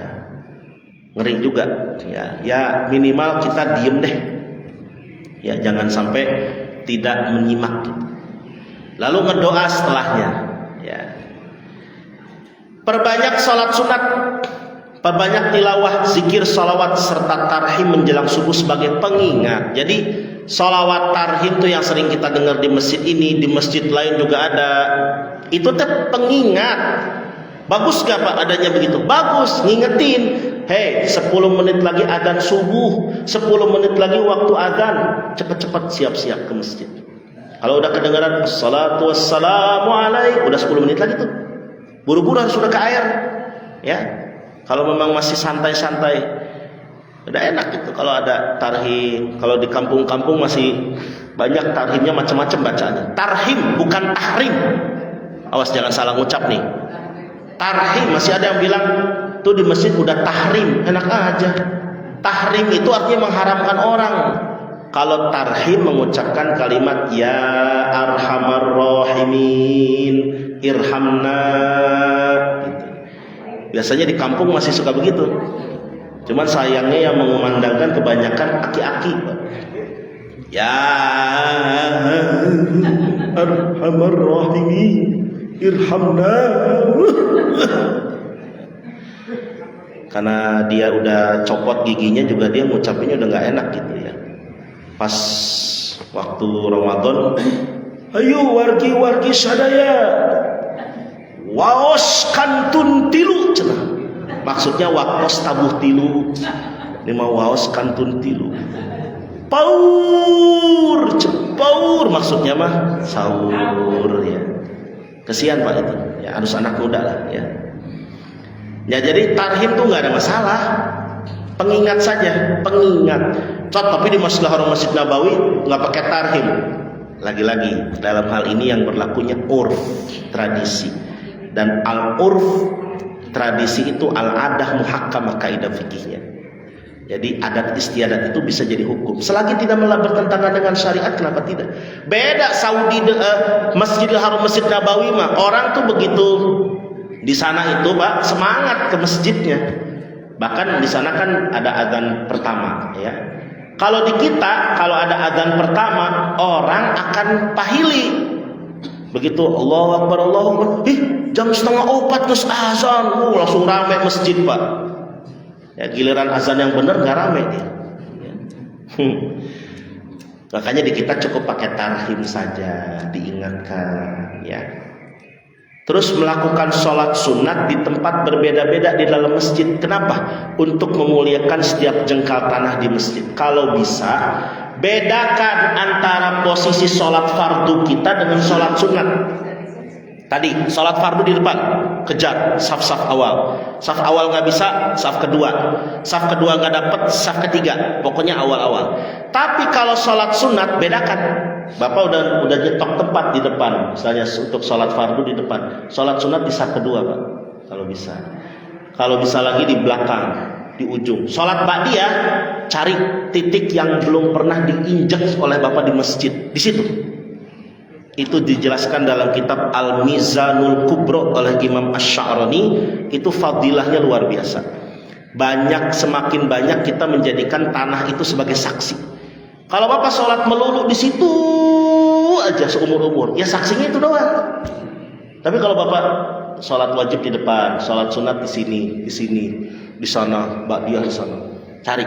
Ngeri juga ya. Ya minimal kita diem deh ya, jangan sampai tidak menyimak gitu. Lalu ngedoa setelahnya ya. Perbanyak sholat sunat, perbanyak tilawah, zikir, salawat serta tarhim menjelang subuh sebagai pengingat. Jadi salawat tarhim itu yang sering kita dengar di masjid ini, di masjid lain juga ada. Itu teh pengingat. Bagus gak Pak adanya begitu? Bagus, ngingetin. Hei, 10 menit lagi adzan subuh, 10 menit lagi waktu adzan, cepat-cepat siap-siap ke masjid. Kalau udah kedengaran assalatu wassalamu alaik, udah 10 menit lagi tuh. Buru-buru harus sudah ke air ya. Kalau memang masih santai-santai udah enak gitu. Kalau ada tarhim, kalau di kampung-kampung masih banyak tarhimnya macam-macam bacaannya. Tarhim bukan tahrim. Awas jangan salah ngucap nih. Tarhim, masih ada yang bilang tuh di masjid udah tahrim, enak aja. Tahrim itu artinya mengharamkan orang. Kalau tarhim mengucapkan kalimat ya arhamar rahimin, irhamna gitu. Biasanya di kampung masih suka begitu. Cuman sayangnya yang mengumandangkan kebanyakan aki-aki. Ya arhamar rahimin, irhamna. Karena dia udah copot giginya juga dia ngucapinnya udah nggak enak gitu ya. Pas waktu Ramadan, ayo wargi sadaya, waos kantun tilu, cenah. Maksudnya wakos tabuh tilu. Ini mau waos kantun tilu. Paur, maksudnya mah sahur ya. Kesian Pak itu, ya harus anak muda lah ya. Ya jadi tarhim tuh nggak ada masalah, pengingat saja, pengingat. Tapi di Masjidil Haram Masjid Nabawi nggak pakai tarhim. Lagi-lagi dalam hal ini yang berlakunya urf, tradisi, dan al urf tradisi itu al-adah muhakkamah kaidah fikihnya. Jadi adat istiadat itu bisa jadi hukum selagi tidak bertentangan dengan syariat. Kenapa tidak? Beda Saudi, Masjidil Haram, Masjid Nabawi mah orang tuh begitu di sana itu Pak semangat ke masjidnya. Bahkan di sana kan ada adzan pertama ya. Kalau di kita kalau ada adzan pertama orang akan pahili. Begitu Allahu Akbar Allahu Akbar, jam 3:30 geus azan, langsung rame masjid Pak. Ya, giliran azan yang benar nggak rame dia. Makanya di kita cukup pakai tarhim saja, diingatkan ya. Terus melakukan sholat sunat di tempat berbeda-beda di dalam masjid. Kenapa? Untuk memuliakan setiap jengkal tanah di masjid. Kalau bisa, bedakan antara posisi sholat fardu kita dengan sholat sunat. Tadi sholat fardu di depan, kejar saf-saf awal. Saf awal nggak bisa, saf kedua nggak dapet, saf ketiga. Pokoknya awal-awal. Tapi kalau sholat sunat bedakan. Bapak udah nyetok tempat di depan, misalnya untuk sholat fardu di depan. Sholat sunat di saf kedua Pak, kalau bisa. Kalau bisa lagi di belakang, di ujung. Sholat ba'diyah, cari titik yang belum pernah diinjak oleh Bapak di masjid, di situ. Itu dijelaskan dalam kitab Al-Mizanul Kubro oleh Imam Asy-Sya'rani. Itu fadilahnya luar biasa. Semakin banyak kita menjadikan tanah itu sebagai saksi. Kalau Bapak sholat melulu di situ aja seumur-umur, ya saksinya itu doang. Tapi kalau Bapak sholat wajib di depan, sholat sunat di sini, di sana, ba'diyah di sana, cari,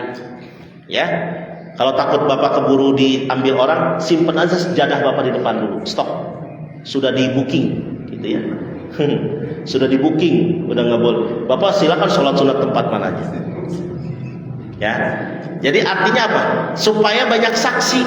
ya. Kalau takut Bapak keburu diambil orang, simpen aja sejadah Bapak di depan dulu. Stop. Sudah di booking, gitu ya. Sudah di booking, udah nggak boleh. Bapak silakan sholat sunat tempat mana aja. Ya. Jadi artinya apa? Supaya banyak saksi.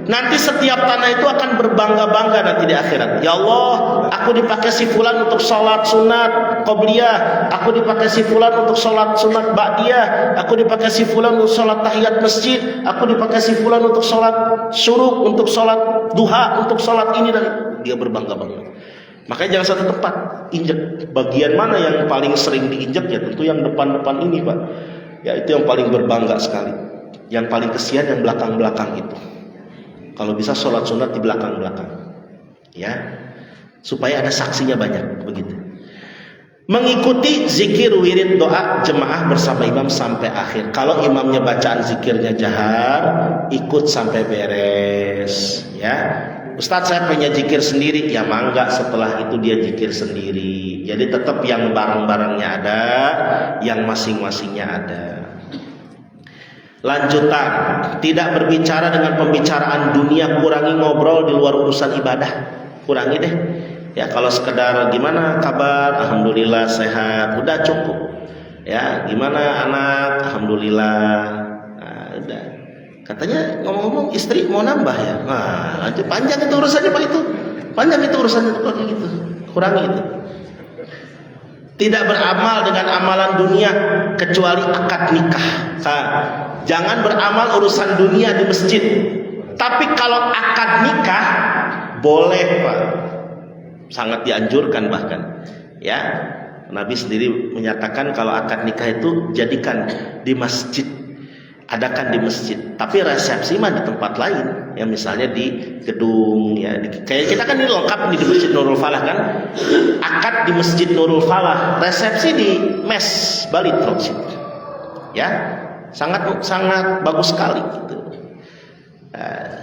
Nanti setiap tanah itu akan berbangga-bangga nanti di akhirat. Ya Allah, aku dipakai si fulan untuk sholat sunat qobliyah, aku dipakai si fulan untuk sholat sunat ba'diyah, aku dipakai si fulan untuk sholat tahiyat masjid, aku dipakai si fulan untuk sholat syuruk, untuk sholat duha, untuk sholat ini, dan dia berbangga-bangga. Makanya jangan satu tempat injek. Bagian mana yang paling sering diinjek? Ya tentu yang depan-depan ini Pak. Ya itu yang paling berbangga sekali. Yang paling kesian yang belakang-belakang itu. Kalau bisa sholat sunat di belakang-belakang, ya, supaya ada saksinya banyak, begitu. Mengikuti zikir, wirid, doa jemaah bersama imam sampai akhir. Kalau imamnya bacaan zikirnya jahar, ikut sampai beres, ya. Ustadz saya punya zikir sendiri, ya mangga setelah itu dia zikir sendiri. Jadi tetap yang barang-barangnya ada, yang masing-masingnya ada. Lanjutan, tidak berbicara dengan pembicaraan dunia, kurangi ngobrol di luar urusan ibadah, kurangi deh. Ya kalau sekedar gimana kabar, alhamdulillah sehat, udah cukup. Ya gimana anak, alhamdulillah, nah, udah. Katanya ngomong-ngomong istri mau nambah ya, nah lanjut, panjang itu urusannya Pak, itu panjang itu urusannya kalau gitu, kurangi itu. Tidak beramal dengan amalan dunia kecuali akad nikah. Nah, jangan beramal urusan dunia di masjid. Tapi kalau akad nikah boleh Pak, sangat dianjurkan bahkan. Ya, Nabi sendiri menyatakan kalau akad nikah itu jadikan di masjid, adakan di masjid. Tapi resepsi mah di tempat lain. Ya misalnya di gedung, ya kayak kita kan ini lengkap di Masjid Nurul Falah kan. Akad di Masjid Nurul Falah, resepsi di Mes Bali Transit. Ya, sangat bagus sekali gitu.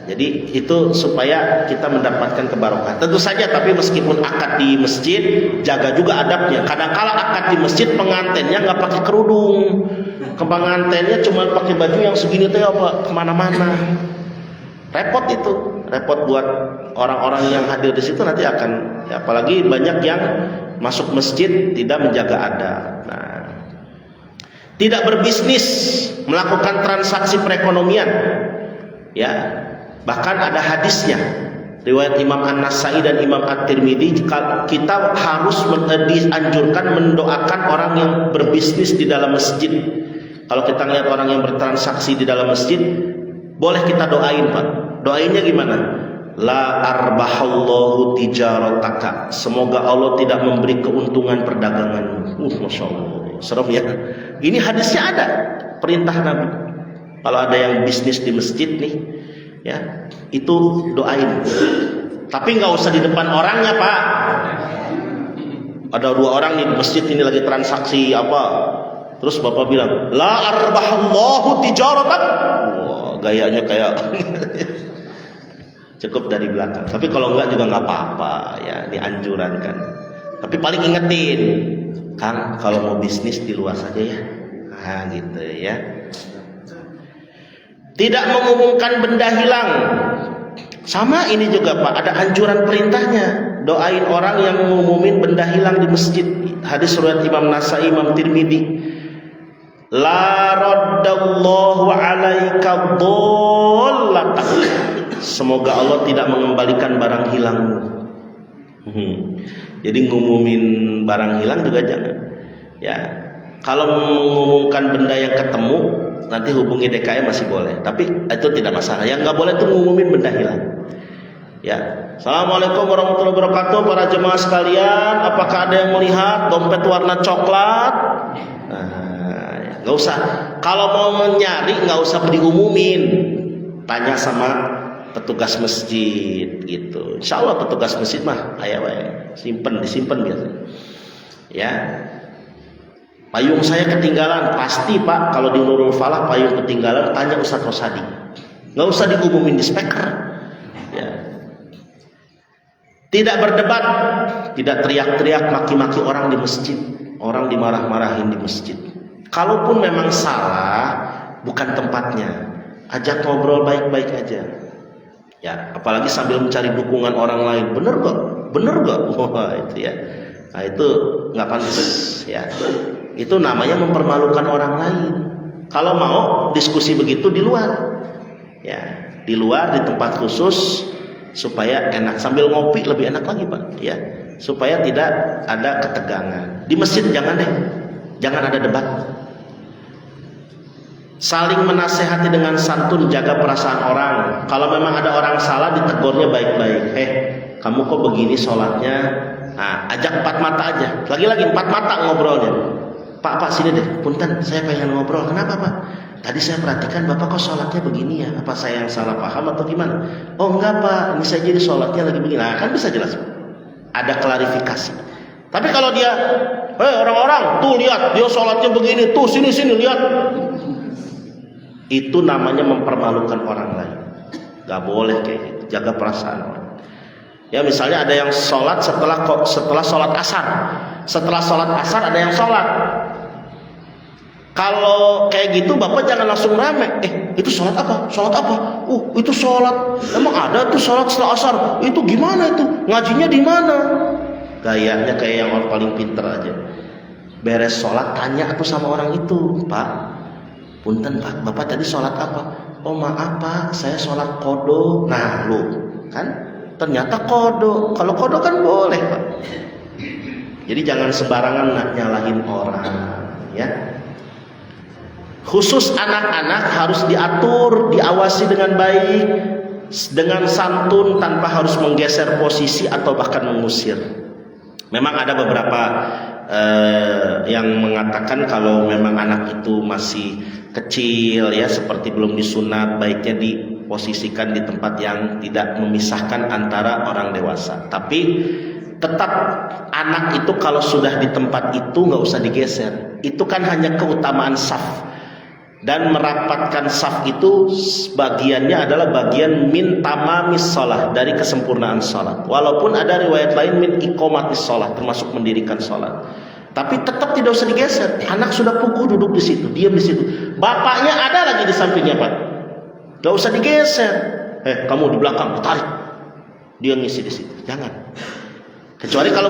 Jadi itu supaya kita mendapatkan kebarokahan. Tentu saja, tapi meskipun akad di masjid, jaga juga adabnya. Kadang-kala akad di masjid pengantinnya nggak pakai kerudung, pengantinnya cuma pakai baju yang segini tuh apa kemana-mana. Repot itu, repot buat orang-orang yang hadir di situ nanti akan, ya, apalagi banyak yang masuk masjid tidak menjaga adab. Nah, tidak berbisnis, melakukan transaksi perekonomian. Ya, bahkan ada hadisnya riwayat Imam An-Nasai dan Imam At-Tirmidzi, kita harus dianjurkan mendoakan orang yang berbisnis di dalam masjid. Kalau kita lihat orang yang bertransaksi di dalam masjid, boleh kita doain Pak. Doainnya gimana? La arbahallahu tijarataka. Semoga Allah tidak memberi keuntungan perdaganganmu. Masya Allah. Serem ya. Ini hadisnya ada. Perintah Nabi. Kalau ada yang bisnis di masjid nih, ya, itu doain. Tapi nggak usah di depan orangnya, Pak. Ada 2 orang nih di masjid ini lagi transaksi apa. Terus Bapak bilang, La arbahallahu tijaratak. Wah, gayanya kayak cukup dari belakang. Tapi kalau enggak juga nggak apa-apa, ya, dianjurankan. Tapi paling ingetin, Kang, kalau mau bisnis di luar saja ya. Nah, gitu ya. Tidak mengumumkan benda hilang. Sama ini juga, Pak, ada anjuran perintahnya. Doain orang yang mengumumin benda hilang di masjid. Hadis riwayat Imam Nasai, Imam Tirmidzi. La raddallahu alaika dhallatak. Semoga Allah tidak mengembalikan barang hilangmu. Jadi ngumumin barang hilang juga jangan. Ya, kalau mengumumkan benda yang ketemu, nanti hubungi DKM masih boleh. Tapi itu tidak masalah. Yang nggak boleh itu ngumumin benda hilang. Ya, Assalamualaikum warahmatullahi wabarakatuh, para jemaah sekalian. Apakah ada yang melihat dompet warna coklat? Nah, nggak usah. Kalau mau nyari nggak usah diumumin. Tanya sama petugas masjid gitu. Insya Allah petugas masjid mah ayo disimpan biasanya. Ya. Payung saya ketinggalan, pasti Pak. Kalau di Nurul Falah payung ketinggalan, tanya Ustadz Rosadi. Nggak usah diumumin di speaker. Ya. Tidak berdebat, tidak teriak-teriak maki-maki orang di masjid, orang dimarah-marahin di masjid. Kalaupun memang salah, bukan tempatnya. Ajak ngobrol baik-baik aja. Ya, apalagi sambil mencari dukungan orang lain. Bener gak? Wah, itu ya. Nah, itu nggak pantas ya. Itu namanya mempermalukan orang lain. Kalau mau diskusi begitu di luar, ya, di luar di tempat khusus supaya enak. Sambil ngopi lebih enak lagi, Pak. Ya, supaya tidak ada ketegangan. Di masjid jangan deh, jangan ada debat. Saling menasehati dengan santun, jaga perasaan orang. Kalau memang ada orang salah, ditegurnya baik-baik. Kamu kok begini sholatnya? Nah, ajak 4 mata aja. Lagi-lagi 4 mata ngobrolnya. Pak, sini deh. Punten, saya pengen ngobrol. Kenapa, Pak? Tadi saya perhatikan Bapak kok sholatnya begini ya. Apa saya yang salah paham atau gimana? Oh enggak, Pak. Ini saya jadi sholatnya lagi begini. Nah, kan bisa jelas. Ada klarifikasi. Tapi kalau dia, orang-orang, tuh lihat, dia sholatnya begini. Tuh, sini, lihat. Itu namanya mempermalukan orang lain. Gak boleh kayak gitu. Jaga perasaan orang. Ya, misalnya ada yang sholat setelah sholat asar. Setelah sholat asar ada yang sholat. Kalau kayak gitu Bapak jangan langsung rame. Itu sholat apa? Sholat apa? Itu sholat. Emang ada tuh sholat setelah asar? Itu gimana itu? Ngajinya di mana? Gayanya kayak yang orang paling pinter aja. Beres sholat tanya tuh sama orang itu, Pak. Punten Pak, Bapak tadi sholat apa? Oh maaf Pak, saya sholat qodho. Nah lu kan ternyata qodho. Kalau qodho kan boleh Pak. Jadi jangan sembarangan nyalahin orang, ya. Khusus anak-anak harus diatur, diawasi dengan baik, dengan santun tanpa harus menggeser posisi atau bahkan mengusir. Memang ada beberapa yang mengatakan kalau memang anak itu masih kecil ya, seperti belum disunat, baiknya diposisikan di tempat yang tidak memisahkan antara orang dewasa. Tapi tetap anak itu kalau sudah di tempat itu nggak usah digeser. Itu kan hanya keutamaan saf. Dan merapatkan saf itu bagiannya adalah bagian min tamamis sholat, dari kesempurnaan sholat. Walaupun ada riwayat lain min iqomatis sholat, termasuk mendirikan sholat. Tapi tetap tidak usah digeser. Anak sudah puguh duduk di situ, diam di situ. Bapaknya ada lagi di sampingnya Pak. Gak usah digeser. Kamu di belakang, tarik. Dia ngisi di situ. Jangan. Kecuali kalau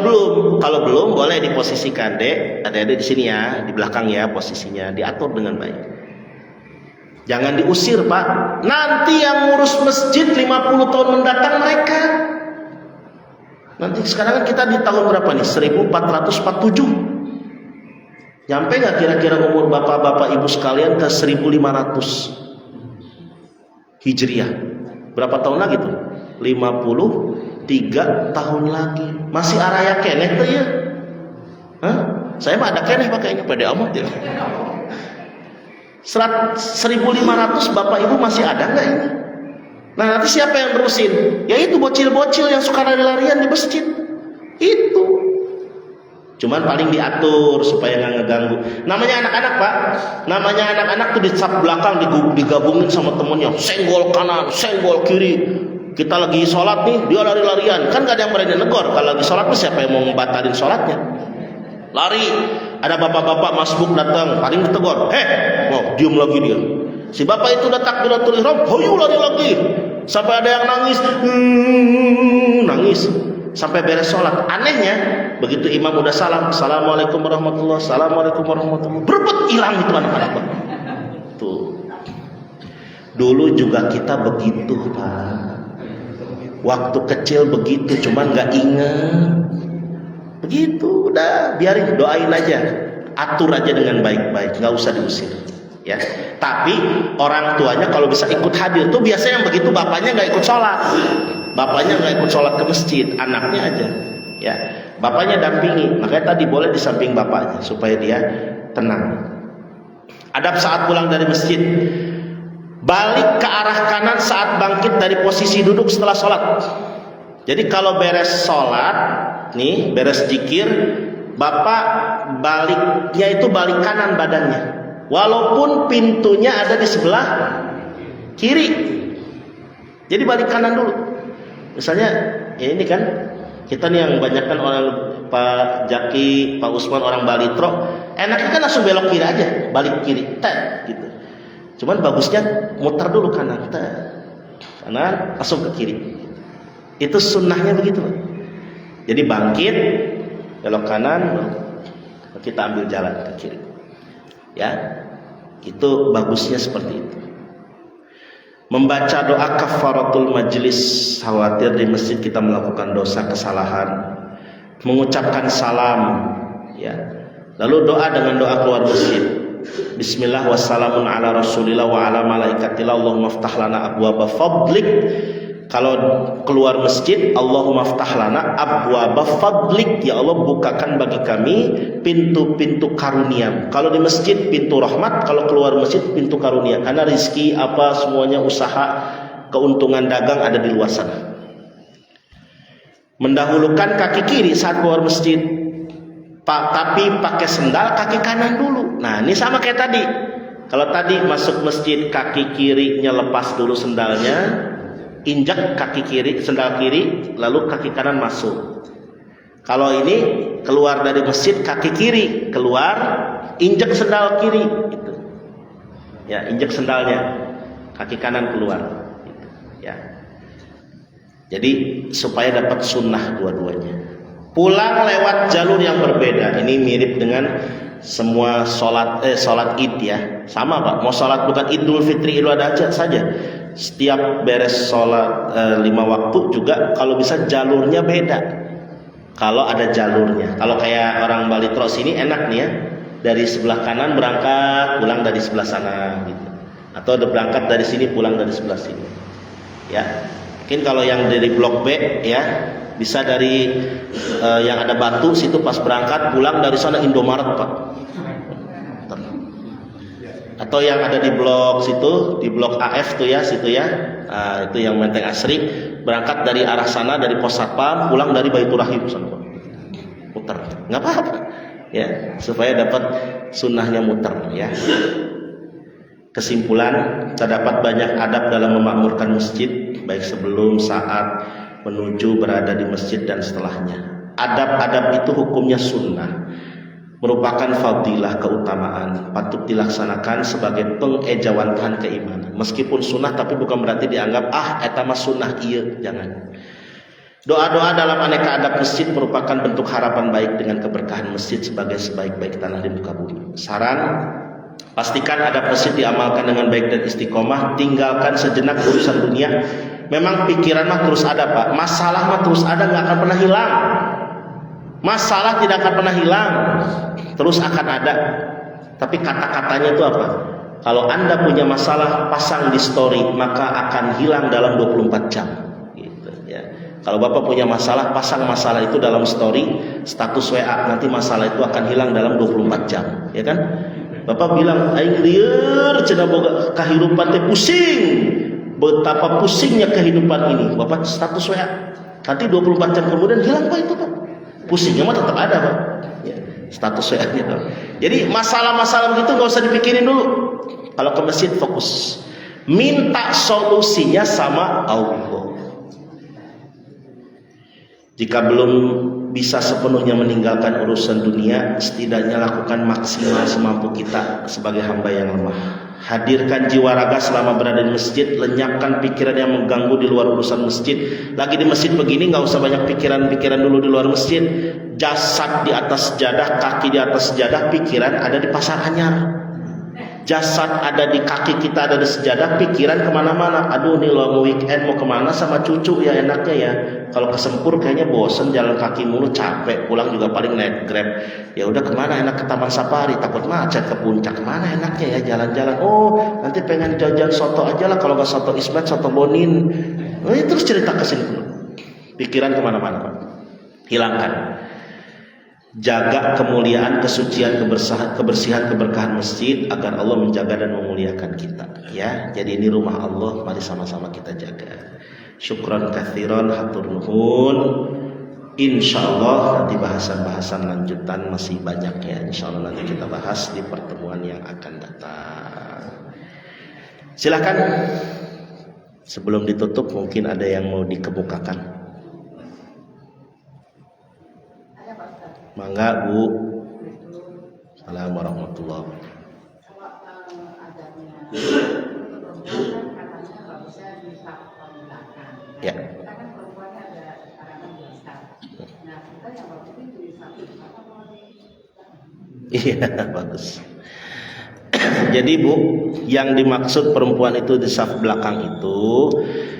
belum boleh diposisikan, Dek. Ada di sini ya, di belakang ya posisinya, diatur dengan baik. Jangan diusir Pak. Nanti yang ngurus masjid 50 tahun mendatang mereka. Nanti sekarang kan kita di tahun berapa nih? 1447. Nyampe gak kira-kira umur bapak-bapak ibu sekalian ke 1500 Hijriah? Berapa tahun lagi tuh? 53 tahun lagi. Masih araya keneh tuh ya. Hah? Saya mah ada keneh pakainya pede amat ya. 1.500 bapak ibu masih ada nggak ini? Nah nanti siapa yang berusin? Ya itu bocil-bocil yang suka lari-larian di masjid. Itu. Cuman paling diatur supaya nggak ngeganggu. Namanya anak-anak pak. Namanya anak-anak tuh di saf belakang digabungin sama temennya. Senggol kanan, senggol kiri. Kita lagi sholat nih, dia lari-larian. Kan gak ada yang berani negor. Kalau lagi sholat siapa yang mau ngebatalin sholatnya? Lari. Ada bapak-bapak masbuk datang, paling ditegur. Diam lagi dia. Si bapak itu udah takbiratul ihram, hoyu lari lagi. Sampai ada yang nangis, nangis. Sampai beres sholat. Anehnya, begitu imam udah salam, assalamualaikum warahmatullahi, assalamualaikum warahmatullahi, berbet hilang itu anak-anak. Tuh. Dulu juga kita begitu pak. Waktu kecil begitu, cuman nggak ingat. Begitu, udah biarin, doain aja, atur aja dengan baik-baik, nggak usah diusir. Ya, tapi orang tuanya kalau bisa ikut hadir tuh biasanya yang begitu bapaknya nggak ikut sholat, bapaknya nggak ikut sholat ke masjid, anaknya aja. Ya, bapaknya dampingi, makanya tadi boleh di samping bapaknya supaya dia tenang. Adab saat pulang dari masjid. Balik ke arah kanan saat bangkit dari posisi duduk setelah sholat. Jadi kalau beres sholat, nih beres zikir, bapak baliknya itu balik kanan badannya, walaupun pintunya ada di sebelah kiri. Jadi balik kanan dulu. Misalnya, ya ini kan kita nih yang banyakkan orang Pak Jaki, Pak Usman orang Balitro, enaknya kan langsung belok kiri aja, balik kiri, gitu. Cuman bagusnya muter dulu kanan, kanan langsung ke kiri. Itu sunnahnya begitu. Jadi bangkit, belok kanan, kita ambil jalan ke kiri. Ya, itu bagusnya seperti itu. Membaca doa kafaratul majlis, khawatir di masjid kita melakukan dosa kesalahan. Mengucapkan salam, ya. Lalu doa dengan doa keluar masjid. Bismillah wassalamun ala rasulillah wa ala malaikatillah Allahumma ftah lana abwaba fadlik. Kalau keluar masjid, Allahumma ftah lana abwaba fadlik, ya Allah bukakan bagi kami pintu-pintu karunia. Kalau di masjid pintu rahmat, kalau keluar masjid pintu karunia. Karena rizki apa semuanya, usaha, keuntungan dagang ada di luar sana. Mendahulukan kaki kiri saat keluar masjid, tapi pakai sendal kaki kanan dulu. Nah ini sama kayak tadi. Kalau tadi masuk masjid kaki kirinya lepas dulu sendalnya, injak kaki kiri, sendal kiri, lalu kaki kanan masuk. Kalau ini keluar dari masjid kaki kiri keluar, injak sendal kiri, gitu. Ya, injak sendalnya, kaki kanan keluar, gitu. Ya. Jadi supaya dapat sunnah dua-duanya. Pulang lewat jalur yang berbeda. Ini mirip dengan semua sholat id ya. Sama pak. Mau sholat bukan idul fitri, idul adha saja. Setiap beres sholat 5 waktu juga kalau bisa jalurnya beda. Kalau ada jalurnya. Kalau kayak orang Balitro sini enak nih ya. Dari sebelah kanan berangkat, pulang dari sebelah sana gitu. Atau ada berangkat dari sini, pulang dari sebelah sini. Ya. Mungkin kalau yang dari blok B ya, bisa dari yang ada Batu situ pas berangkat, pulang dari sana Indomaret pak. Atau yang ada di blok situ, di blok AF tuh ya, situ ya, itu yang Menteng Asri, berangkat dari arah sana dari pos satpam, pulang dari Baitur Rahim sana pak. Muter, nggak apa-apa, ya, supaya dapat sunnahnya muter ya. Kesimpulan, terdapat banyak adab dalam memakmurkan masjid, baik sebelum, saat, menuju, berada di masjid dan setelahnya. Adab-adab itu hukumnya sunnah, merupakan fadilah, keutamaan, patut dilaksanakan sebagai pengejawantahan keimanan. Meskipun sunnah tapi bukan berarti dianggap eta mah sunnah iya, jangan. Doa-doa dalam aneka adab masjid merupakan bentuk harapan baik dengan keberkahan masjid sebagai sebaik-baik tanah di muka bumi. Saran, pastikan adab masjid diamalkan dengan baik dan istiqomah. Tinggalkan sejenak urusan dunia. Memang pikiran mah terus ada pak, masalah mah terus ada, nggak akan pernah hilang. Masalah tidak akan pernah hilang, terus akan ada. Tapi kata-katanya itu apa? Kalau anda punya masalah, pasang di story, maka akan hilang dalam 24 jam gitu. Kalau Bapak punya masalah, pasang masalah itu dalam story, status WA, nanti masalah itu akan hilang dalam 24 jam, ya kan? Bapak bilang, aing lieur cenah boga kehidupan teh pusing. Betapa pusingnya kehidupan ini. Bapak status WA. Nanti 24 jam kemudian hilang Pak itu Pak. Pusingnya mah tetap ada Pak. Ya, status WA-nya Pak. Jadi masalah-masalah begitu enggak usah dipikirin dulu. Kalau ke masjid fokus. Minta solusinya sama Allah. Jika belum bisa sepenuhnya meninggalkan urusan dunia, setidaknya lakukan maksimal semampu kita sebagai hamba yang lemah. Hadirkan jiwa raga selama berada di masjid, lenyapkan pikiran yang mengganggu di luar urusan masjid. Lagi di masjid begini nggak usah banyak pikiran-pikiran dulu di luar masjid. Jasad di atas sejadah, kaki di atas sejadah, pikiran ada di pasar anyar. Jasad ada di kaki kita, ada di sejadah, pikiran kemana-mana. Aduh nih lo mau weekend mau kemana sama cucu ya enaknya ya. Kalau ke Sempur kayaknya bosen jalan kaki mulu, capek, pulang juga paling naik Grab. Ya udah kemana enak, ke Taman Safari, takut macet, ke puncak, kemana enaknya ya jalan-jalan. Oh nanti pengen jajan soto aja lah, kalau nggak soto Ismet, soto Bonin. Nah, terus cerita ke sini, pikiran kemana-mana Pak. Hilangkan. Jaga kemuliaan, kesucian, kebersihan, keberkahan masjid agar Allah menjaga dan memuliakan kita. Ya, jadi ini rumah Allah, mari sama-sama kita jaga. Syukran katsiran, hatur nuhun. Insyaallah nanti bahasan-bahasan lanjutan masih banyak ya. Insyaallah nanti kita bahas di pertemuan yang akan datang. Silakan. Sebelum ditutup mungkin ada yang mau dikemukakan. Mangga Bu. Assalamualaikum warahmatullahi wabarakatuh. Ya. Iya bagus. Jadi Bu, yang dimaksud perempuan itu di saf belakang itu,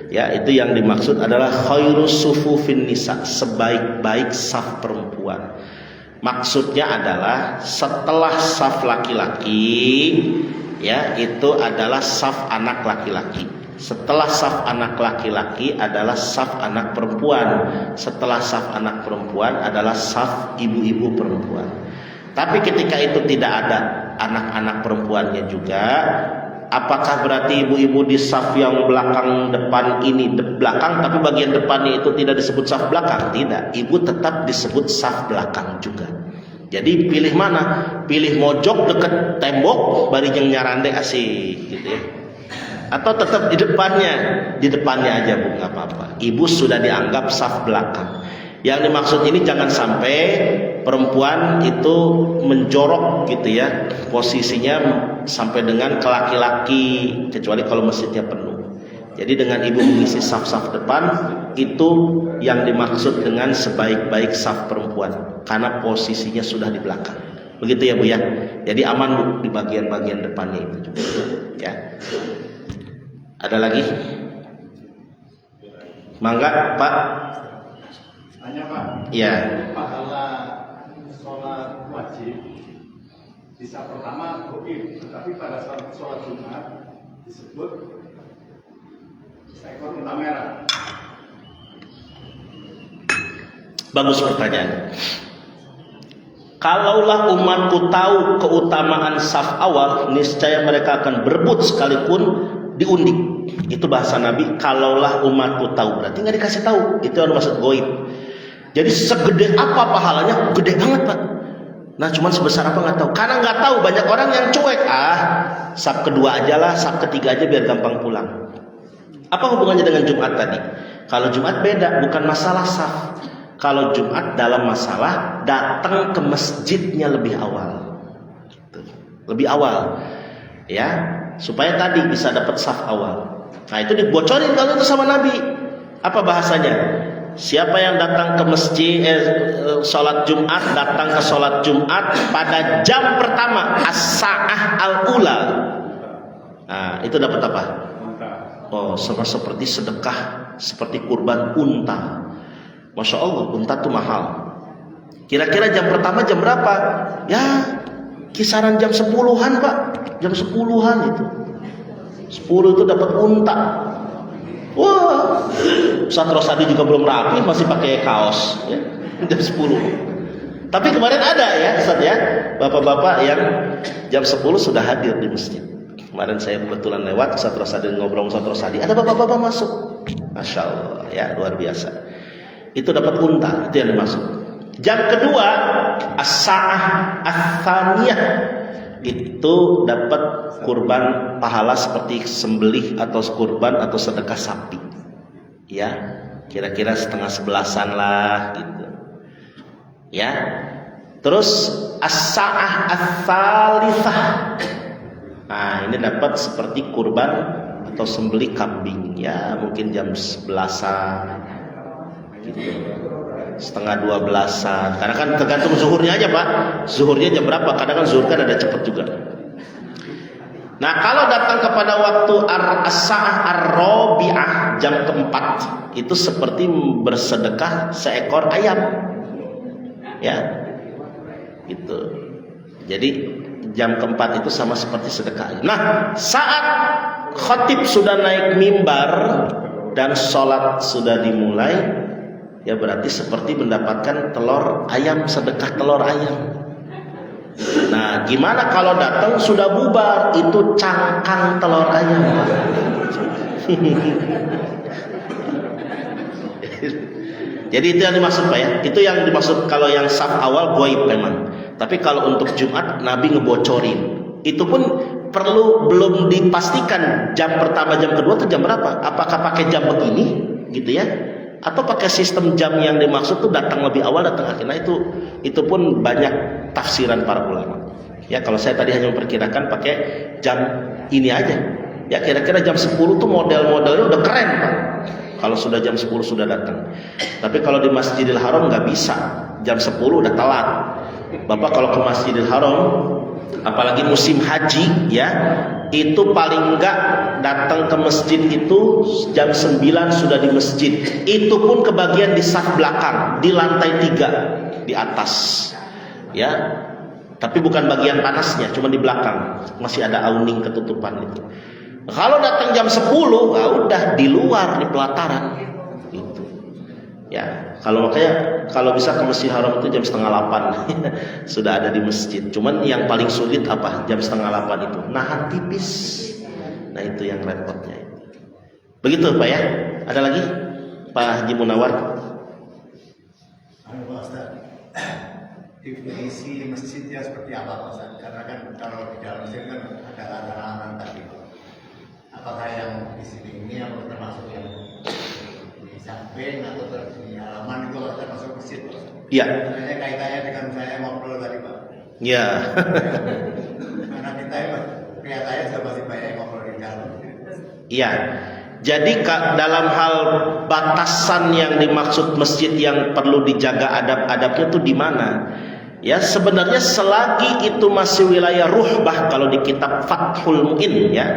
ya itu yang dimaksud adalah khairus sufufin nisa, sebaik-baik saf perempuan. Maksudnya adalah setelah saf laki-laki, ya itu adalah saf anak laki-laki. Setelah saf anak laki-laki adalah saf anak perempuan. Setelah saf anak perempuan adalah saf ibu-ibu perempuan. Tapi ketika itu tidak ada anak-anak perempuannya juga, apakah berarti ibu-ibu di saf yang belakang depan ini belakang, tapi bagian depannya itu tidak disebut saf belakang? Tidak, ibu tetap disebut saf belakang juga. Jadi pilih mana? Pilih mojok dekat tembok, bari jeung nyarande asik gitu ya. Atau tetap di depannya aja Bu, nggak apa-apa. Ibu sudah dianggap saf belakang. Yang dimaksud ini jangan sampai perempuan itu menjorok gitu ya, posisinya sampai dengan ke laki-laki, kecuali kalau masjidnya penuh. Jadi dengan ibu mengisi saf-saf depan, itu yang dimaksud dengan sebaik-baik saf perempuan, karena posisinya sudah di belakang. Begitu ya Bu ya. Jadi aman Bu di bagian-bagian depannya itu juga ya. Ada lagi? Mangga Pak.
Tanya Pak.
Iya.
Pahala sholat wajib di saat pertama goib, tetapi pada saat sholat Jumat disebut seekor unta merah.
Bagus pertanyaan. Kalaulah umatku tahu keutamaan saf awal, niscaya mereka akan berebut sekalipun diundi. Itu bahasa Nabi. Kalaulah umatku tahu, berarti nggak dikasih tahu. Itu yang maksud goib. Jadi segede apa pahalanya? Gede banget Pak. Nah cuman sebesar apa nggak tahu. Karena nggak tahu, banyak orang yang cuek. Saf kedua aja lah, saf ketiga aja biar gampang pulang. Apa hubungannya dengan Jumat tadi? Kalau Jumat beda, bukan masalah saf. Kalau Jumat dalam masalah datang ke masjidnya lebih awal, lebih awal, ya, supaya tadi bisa dapat saf awal. Nah itu dibocorin kalau itu sama Nabi. Apa bahasanya? Siapa yang datang ke masjid sholat Jumat, datang ke sholat Jumat pada jam pertama as-sa'ah al-ula. Nah itu dapat apa? Oh seperti sedekah, seperti kurban unta. Masya Allah, unta tuh mahal. Kira-kira jam pertama jam berapa? Ya kisaran jam 10-an Pak. Jam 10-an itu 10 itu dapat unta. Wah, Ustaz Rosadi juga belum rapi, masih pakai kaos ya. Jam 10. Tapi kemarin ada ya Ustaz ya, bapak-bapak yang jam 10 sudah hadir di masjid. Kemarin saya kebetulan lewat, Ustaz Rosadi ngobrol Ustaz Rosadi, ada bapak-bapak masuk. Masya Allah ya, luar biasa. Itu dapat unta, itu yang dimaksud. Jam kedua, as-sa'ah ats-tsaniyah, itu dapat kurban pahala seperti sembelih atau kurban atau sedekah sapi. Ya, kira-kira 10:30 lah gitu. Ya. Terus as-sa'ah ats-tsalitsah. Nah, ini dapat seperti kurban atau sembelih kambing ya, mungkin jam 11-an gitu. 11:30-an. Karena kan tergantung zuhurnya aja, Pak. Zuhurnya jam berapa? Kadang kan zuhur kan ada cepat juga. Nah, kalau datang kepada waktu as-sa'ah ar-rabi'ah, jam keempat, itu seperti bersedekah seekor ayam. Ya. Gitu. Jadi jam keempat itu sama seperti sedekah. Nah, saat khatib sudah naik mimbar dan sholat sudah dimulai, ya berarti seperti mendapatkan telur ayam, sedekah telur ayam. Nah, gimana kalau datang sudah bubar, itu cangkang telur ayam. Jadi itu yang dimaksud Pak ya. Itu yang dimaksud kalau yang saf awal ghaib memang. Tapi kalau untuk Jumat Nabi ngebocorin. Itu pun belum dipastikan jam pertama jam kedua itu jam berapa. Apakah pakai jam begini gitu ya, atau pakai sistem jam yang dimaksud tuh datang lebih awal datang akhir. Nah itu pun banyak tafsiran para ulama. Ya kalau saya tadi hanya memperkirakan pakai jam ini aja. Ya kira-kira jam 10 tuh model-modelnya udah keren Pak. Kalau sudah jam 10 sudah datang. Tapi kalau di Masjidil Haram nggak bisa. Jam 10 udah telat. Bapak kalau ke Masjidil Haram, apalagi musim haji ya, itu paling enggak datang ke masjid itu jam 9 sudah di masjid. Itu pun kebagian di saf belakang, di lantai 3 di atas. Ya. Tapi bukan bagian panasnya, cuma di belakang. Masih ada awning ketutupan itu. Kalau datang jam 10, nah udah di luar di pelataran. Gitu. Ya, makanya kalau bisa ke Masjidil Haram itu jam 7:30 sudah ada di masjid. Cuman yang paling sulit apa? Jam 7:30 itu nahan tipis. Nah itu yang repotnya. Begitu Pak ya. Ada lagi Pak Haji Munawar?
Pak Ustaz, definisi masjidnya seperti apa Pak Ustaz? Karena kan kalau di dalam masjid kan ada larangan tadi. Apakah yang di sini ini yang termasuk yang di samping atau di halaman itu termasuk masjid?
Iya.
Sebenarnya kaitannya dengan saya ngobrol tadi Pak.
Iya.
Karena kita kelihatannya sudah masih banyak ngobrol di dalam.
Iya. Jadi dalam hal batasan yang dimaksud masjid yang perlu dijaga adab-adabnya itu di mana? Ya sebenarnya selagi itu masih wilayah ruhbah, kalau di kitab Fathul Mu'in ya,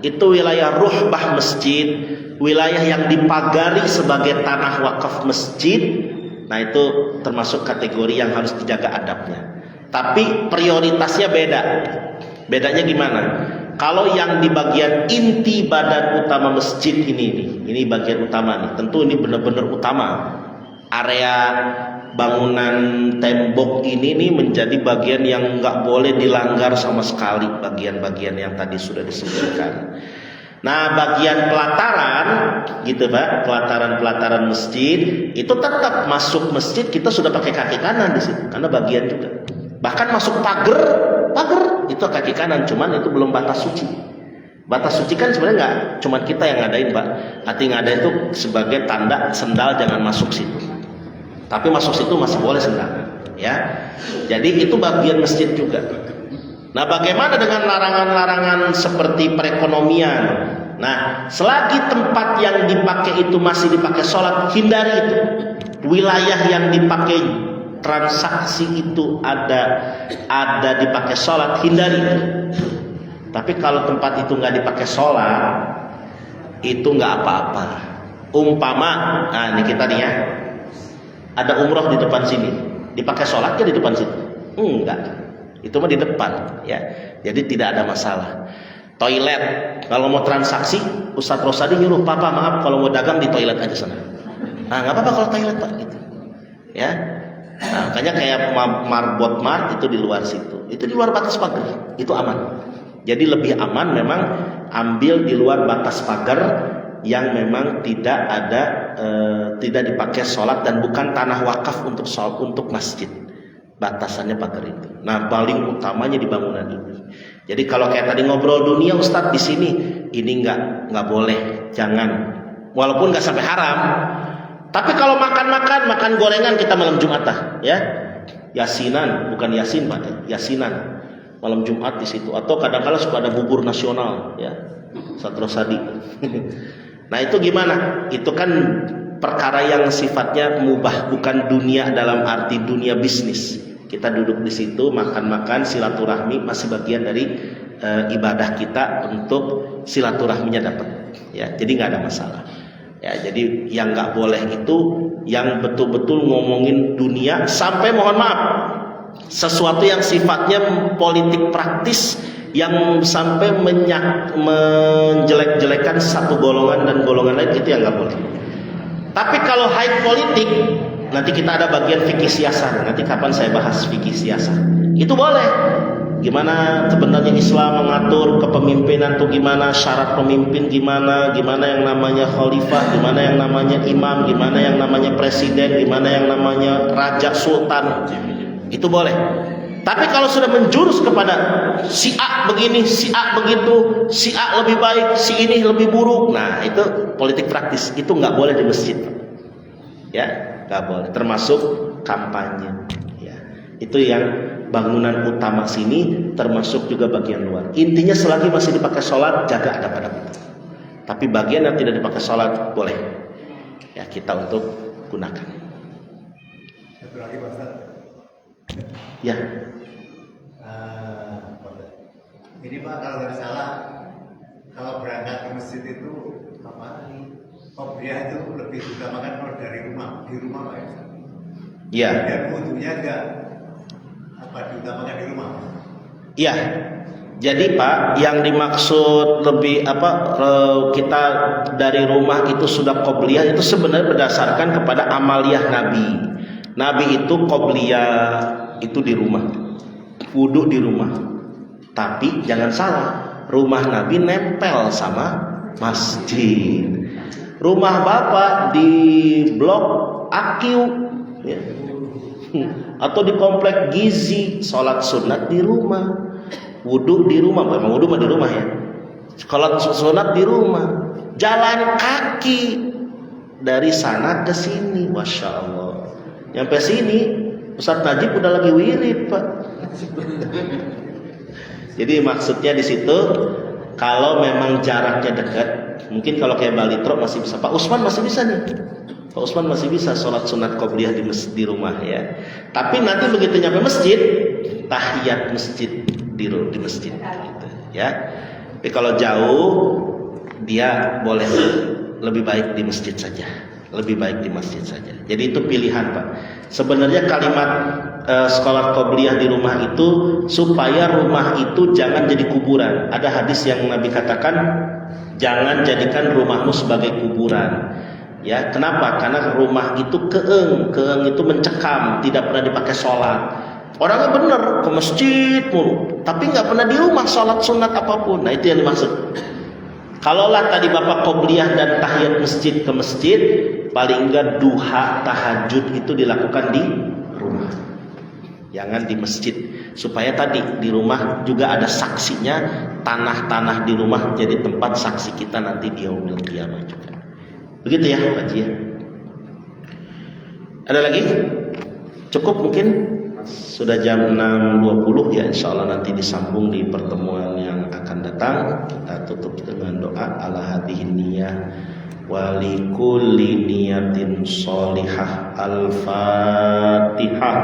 itu wilayah ruhbah masjid, wilayah yang dipagari sebagai tanah wakaf masjid. Nah itu termasuk kategori yang harus dijaga adabnya. Tapi prioritasnya beda. Bedanya gimana? Kalau yang di bagian inti badan utama masjid ini bagian utama nih. Tentu ini benar-benar utama. Area bangunan tembok ini nih menjadi bagian yang nggak boleh dilanggar sama sekali, bagian-bagian yang tadi sudah disebutkan. Nah bagian pelataran gitu Pak, pelataran masjid itu tetap masuk masjid kita sudah pakai kaki kanan di situ karena bagian juga. Bahkan masuk pagar itu kaki kanan, cuman itu belum batas suci. Batas suci kan sebenarnya nggak cuman kita yang ngadain Pak, hati ngadain itu sebagai tanda sendal jangan masuk situ. Tapi masuk situ masih boleh sendal, ya. Jadi itu bagian masjid juga. Nah, bagaimana dengan larangan-larangan seperti perekonomian? Nah, selagi tempat yang dipakai itu masih dipakai sholat, hindari itu. Wilayah yang dipakai transaksi itu ada dipakai sholat, hindari itu. Tapi kalau tempat itu nggak dipakai sholat, itu nggak apa-apa. Umpama, nah ini kita nih ya. Ada umroh di depan sini, dipakai sholatnya di depan situ? Enggak, itu mah di depan, ya. Jadi tidak ada masalah. Toilet, kalau mau transaksi, Ustadz Rosadi nyuruh, Papa maaf kalau mau dagang di toilet aja sana. Nah, nggak apa-apa kalau toilet Pak, gitu. Ya, nah, makanya kayak marbot mart itu di luar situ, itu di luar batas pagar, itu aman. Jadi lebih aman memang ambil di luar batas pagar yang memang tidak ada, tidak dipakai sholat dan bukan tanah wakaf untuk masjid. Batasannya pagar itu. Nah, paling utamanya di bangunan ini. Jadi kalau kayak tadi ngobrol dunia Ustadz di sini, ini nggak boleh, jangan. Walaupun nggak sampai haram, tapi kalau makan gorengan kita malam Jumat ya, yasinan bukan yasin Pak, yasinan malam Jumat di situ. Atau kadang-kadang suka ada bubur nasional ya, Satrosadi. Nah itu gimana? Itu kan perkara yang sifatnya mubah, bukan dunia dalam arti dunia bisnis. Kita duduk di situ makan-makan, silaturahmi masih bagian dari ibadah kita untuk silaturahminya dapat. Ya, jadi nggak ada masalah. Ya, jadi yang nggak boleh itu yang betul-betul ngomongin dunia sampai mohon maaf sesuatu yang sifatnya politik praktis yang sampai menjelek-jelekan satu golongan dan golongan lain, itu yang nggak boleh. Tapi kalau high politik, nanti kita ada bagian fikih siasat. Nanti kapan saya bahas fikih siasat, itu boleh. Gimana sebenarnya Islam mengatur kepemimpinan tuh, gimana syarat pemimpin, gimana yang namanya khalifah, gimana yang namanya imam, gimana yang namanya presiden, gimana yang namanya raja sultan, itu boleh. Tapi kalau sudah menjurus kepada si A begini, si A begitu, si A lebih baik, si ini lebih buruk, nah itu politik praktis, itu nggak boleh di masjid, ya nggak boleh. Termasuk kampanye, ya itu yang bangunan utama sini, termasuk juga bagian luar. Intinya selagi masih dipakai sholat, jaga adab-adab itu. Tapi bagian yang tidak dipakai sholat boleh, ya kita untuk gunakan.
Satu lagi Pak Ustaz.
Ya.
Ini Pak, kalau nggak salah, kalau berangkat ke masjid itu apa nih? Qobliyah itu lebih diutamakan kalau dari rumah, di rumah Pak ya.
Iya.
Dan wudunya enggak diutamakan di rumah.
Iya. Jadi Pak, yang dimaksud lebih kita dari rumah itu sudah qobliyah, itu sebenarnya berdasarkan kepada amaliyah Nabi. Nabi itu qobliyah itu di rumah, wudu di rumah. Tapi jangan salah, rumah Nabi nempel sama masjid. Rumah Bapak di blok Akiu, ya. Atau di komplek Gizi, sholat sunat di rumah, wudu di rumah. Memang wudu mah di rumah ya. Sholat sunat di rumah, jalan kaki dari sana ke sini, masya Allah. Nyampe sini, Ustadz Najib udah lagi wirid Pak. Jadi maksudnya di situ, kalau memang jaraknya dekat, mungkin kalau kayak Bali Truk masih bisa. Pak Usman masih bisa nih. Pak Usman masih bisa sholat sunat qobliyah di rumah ya. Tapi nanti begitu nyampe masjid, tahiyat masjid di masjid gitu, ya. Tapi kalau jauh, dia boleh lebih baik di masjid saja. Lebih baik di masjid saja. Jadi itu pilihan Pak. Sebenarnya kalimat sholat qobliyah di rumah itu supaya rumah itu jangan jadi kuburan. Ada hadis yang Nabi katakan, jangan jadikan rumahmu sebagai kuburan. Ya, kenapa? Karena rumah itu keeng itu mencekam, tidak pernah dipakai sholat. Orangnya bener ke masjid mulu, tapi nggak pernah di rumah sholat sunat apapun. Nah itu yang dimaksud. Kalaulah tadi Bapak qobliyah dan tahiyat masjid ke masjid, paling enggak duha tahajud itu dilakukan di rumah, jangan di masjid, supaya tadi di rumah juga ada saksinya. Tanah-tanah di rumah jadi tempat saksi kita nanti di yaumil qiyamah juga. Begitu ya Pak Ji. Ada lagi? Cukup mungkin? Sudah jam 6.20 ya, insya Allah nanti disambung di pertemuan yang akan datang. Kita tutup dengan doa ala hadihin niyah walikulli niyatin sholihah. Al-Fatihah.